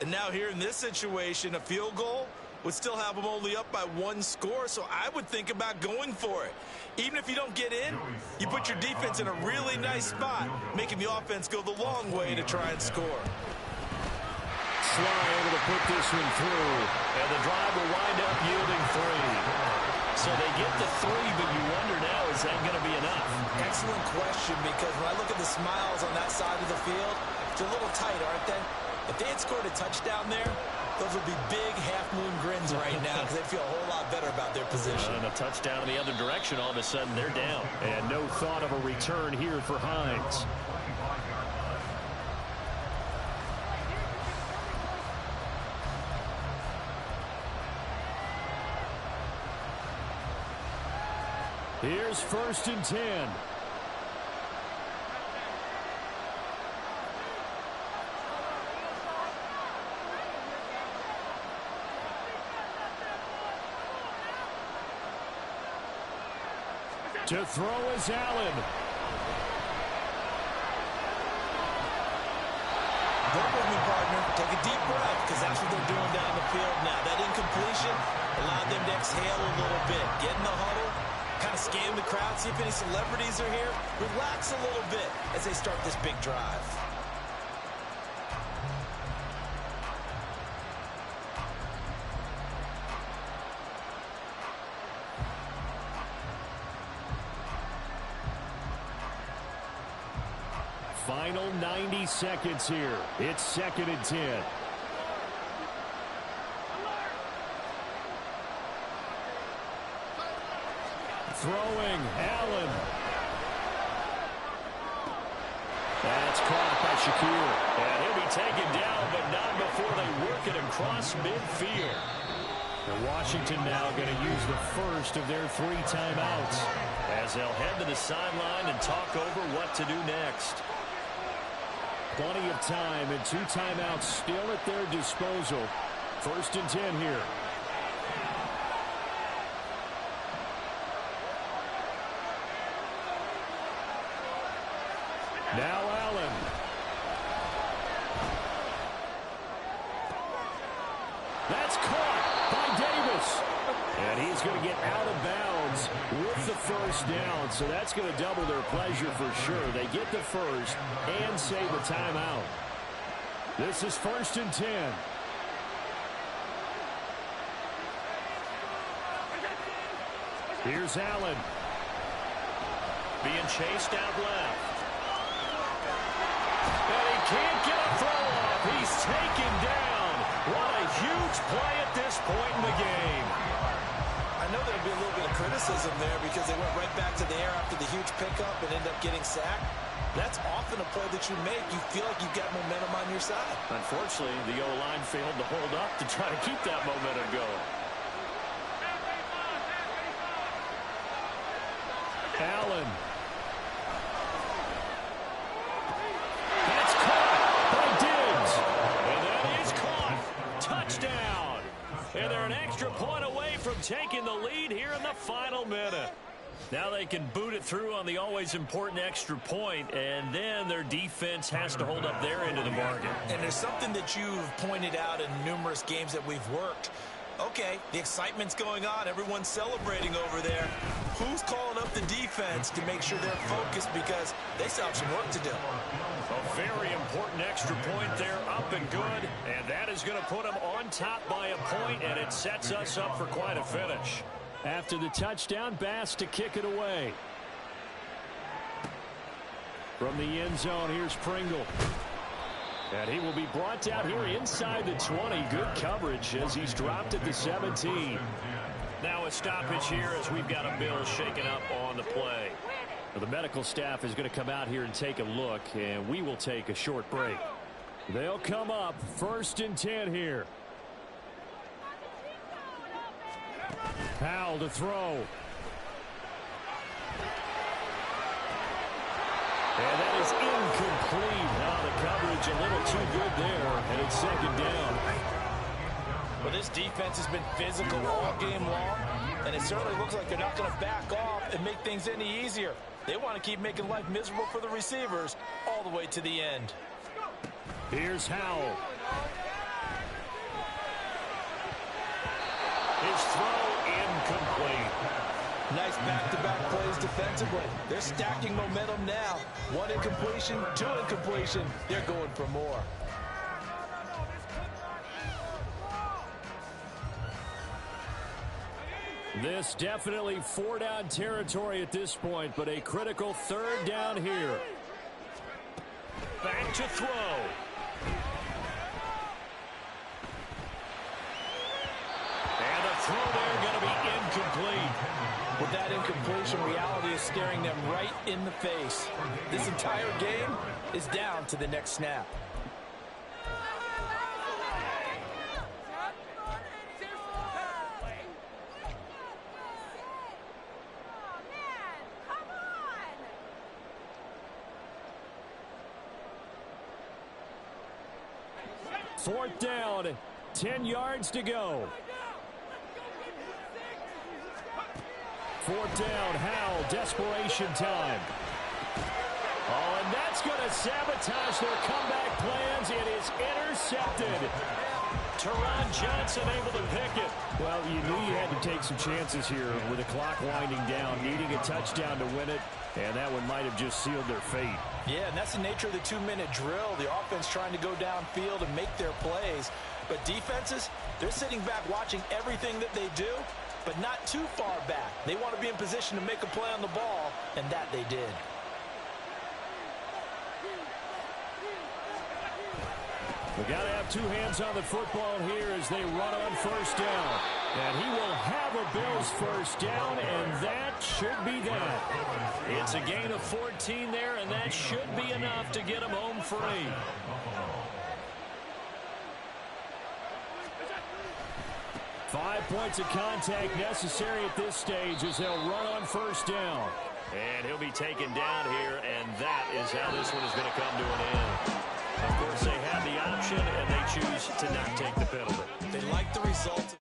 Speaker 4: And now here in this situation, a field goal would still have them only up by 1 score, so I would think about going for it. Even if you don't get in, you put your defense in a really nice spot, making the offense go the long way to try and score.
Speaker 2: Sly able to put this one through, and the drive will wind up yielding 3.
Speaker 1: So they get the 3, but you wonder now, is that going to be enough?
Speaker 4: Excellent question, because when I look at the smiles on that side of the field, they're a little tight, aren't they? If they had scored a touchdown there, those would be big half-moon grins right now because they feel a whole lot better about their position.
Speaker 2: And a touchdown in the other direction, all of a sudden they're down. And no thought of a return here for Hines. Here's 1st and 10. To throw is Allen.
Speaker 4: Go with me, partner. Take a deep breath, because that's what they're doing down the field now. That incompletion allowed them to exhale a little bit. Get in the huddle, kind of scan the crowd, see if any celebrities are here. Relax a little bit as they start this big drive.
Speaker 2: Final 90 seconds here. It's 2nd and 10. Throwing, Allen. That's caught by Shakir.
Speaker 1: And he'll be taken down, but not before they work it across midfield.
Speaker 2: And Washington now going to use the first of their 3 timeouts
Speaker 1: as they'll head to the sideline and talk over what to do next.
Speaker 2: Plenty of time and 2 timeouts still at their disposal. 1st and 10 here. Now Allen. That's caught by Davis. And he's going to get out of bounds with the first down, so that's going to double their pleasure for sure. They get the first and save a timeout. This is 1st and 10. Here's Allen.
Speaker 1: Being chased out left. And he can't get a throw off. He's taken down. What a huge play at this point in the game.
Speaker 6: I know there'll be a little bit of criticism there because they went right back to the air after the huge pickup and ended up getting sacked. That's often a play that you make. You feel like you've got momentum on your side.
Speaker 1: Unfortunately, the O-line failed to hold up to try to keep that momentum going.
Speaker 2: Allen. And it's caught by Diggs.
Speaker 1: And that is caught. Touchdown. And they're an extra point away from taking the lead here in the final minute. Now they can boot it through on the always important extra point, and then their defense has to hold up their end of the bargain.
Speaker 6: And there's something that you've pointed out in numerous games that we've worked. Okay, the excitement's going on. Everyone's celebrating over there. Who's calling up the defense to make sure they're focused because they still have some work to do?
Speaker 1: A very important extra point there, up and good. And that is going to put them on top by a point, and it sets us up for quite a finish.
Speaker 2: After the touchdown, Bass to kick it away. From the end zone, here's Pringle. And he will be brought down here inside the 20. Good coverage as he's dropped at the 17.
Speaker 1: Now a stoppage here as we've got a Bill shaken up on the play.
Speaker 2: Well, the medical staff is going to come out here and take a look, and we will take a short break. They'll come up 1st and 10 here. Powell to throw. And that is incomplete. Now the coverage a little too good there, and it's 2nd down.
Speaker 6: Well, this defense has been physical all game long, and it certainly looks like they're not going to back off and make things any easier. They want to keep making life miserable for the receivers all the way to the end.
Speaker 2: Here's Howell.
Speaker 1: His throw incomplete.
Speaker 6: Nice back-to-back plays defensively. They're stacking momentum now. 1 incompletion, 2 incompletion. They're going for more.
Speaker 2: This definitely 4-down territory at this point, but a critical 3rd down here.
Speaker 1: Back to throw. And the throw there going to be incomplete.
Speaker 6: With that incompletion, reality is staring them right in the face. This entire game is down to the next snap.
Speaker 2: Fourth down, 10 yards to go. 4th down, Howell, desperation time. Oh, and that's going to sabotage their comeback plans. It is intercepted.
Speaker 1: Teron Johnson able to pick it.
Speaker 2: Well, you knew you had to take some chances here with the clock winding down, needing a touchdown to win it, and that one might have just sealed their fate.
Speaker 6: Yeah, and that's the nature of the 2-minute drill. The offense trying to go downfield and make their plays. But defenses, they're sitting back watching everything that they do, but not too far back. They want to be in position to make a play on the ball, and that they did.
Speaker 2: We got to have 2 hands on the football here as they run on 1st down. And he will have a Bills 1st down, and that should be that.
Speaker 1: It's a gain of 14 there, and that should be enough to get him home free.
Speaker 2: Five points of contact necessary at this stage as they'll run on 1st down.
Speaker 1: And he'll be taken down here, and that is how this one is going to come to an end. Of course, they have the option, and they choose to not take the penalty.
Speaker 6: They like the result.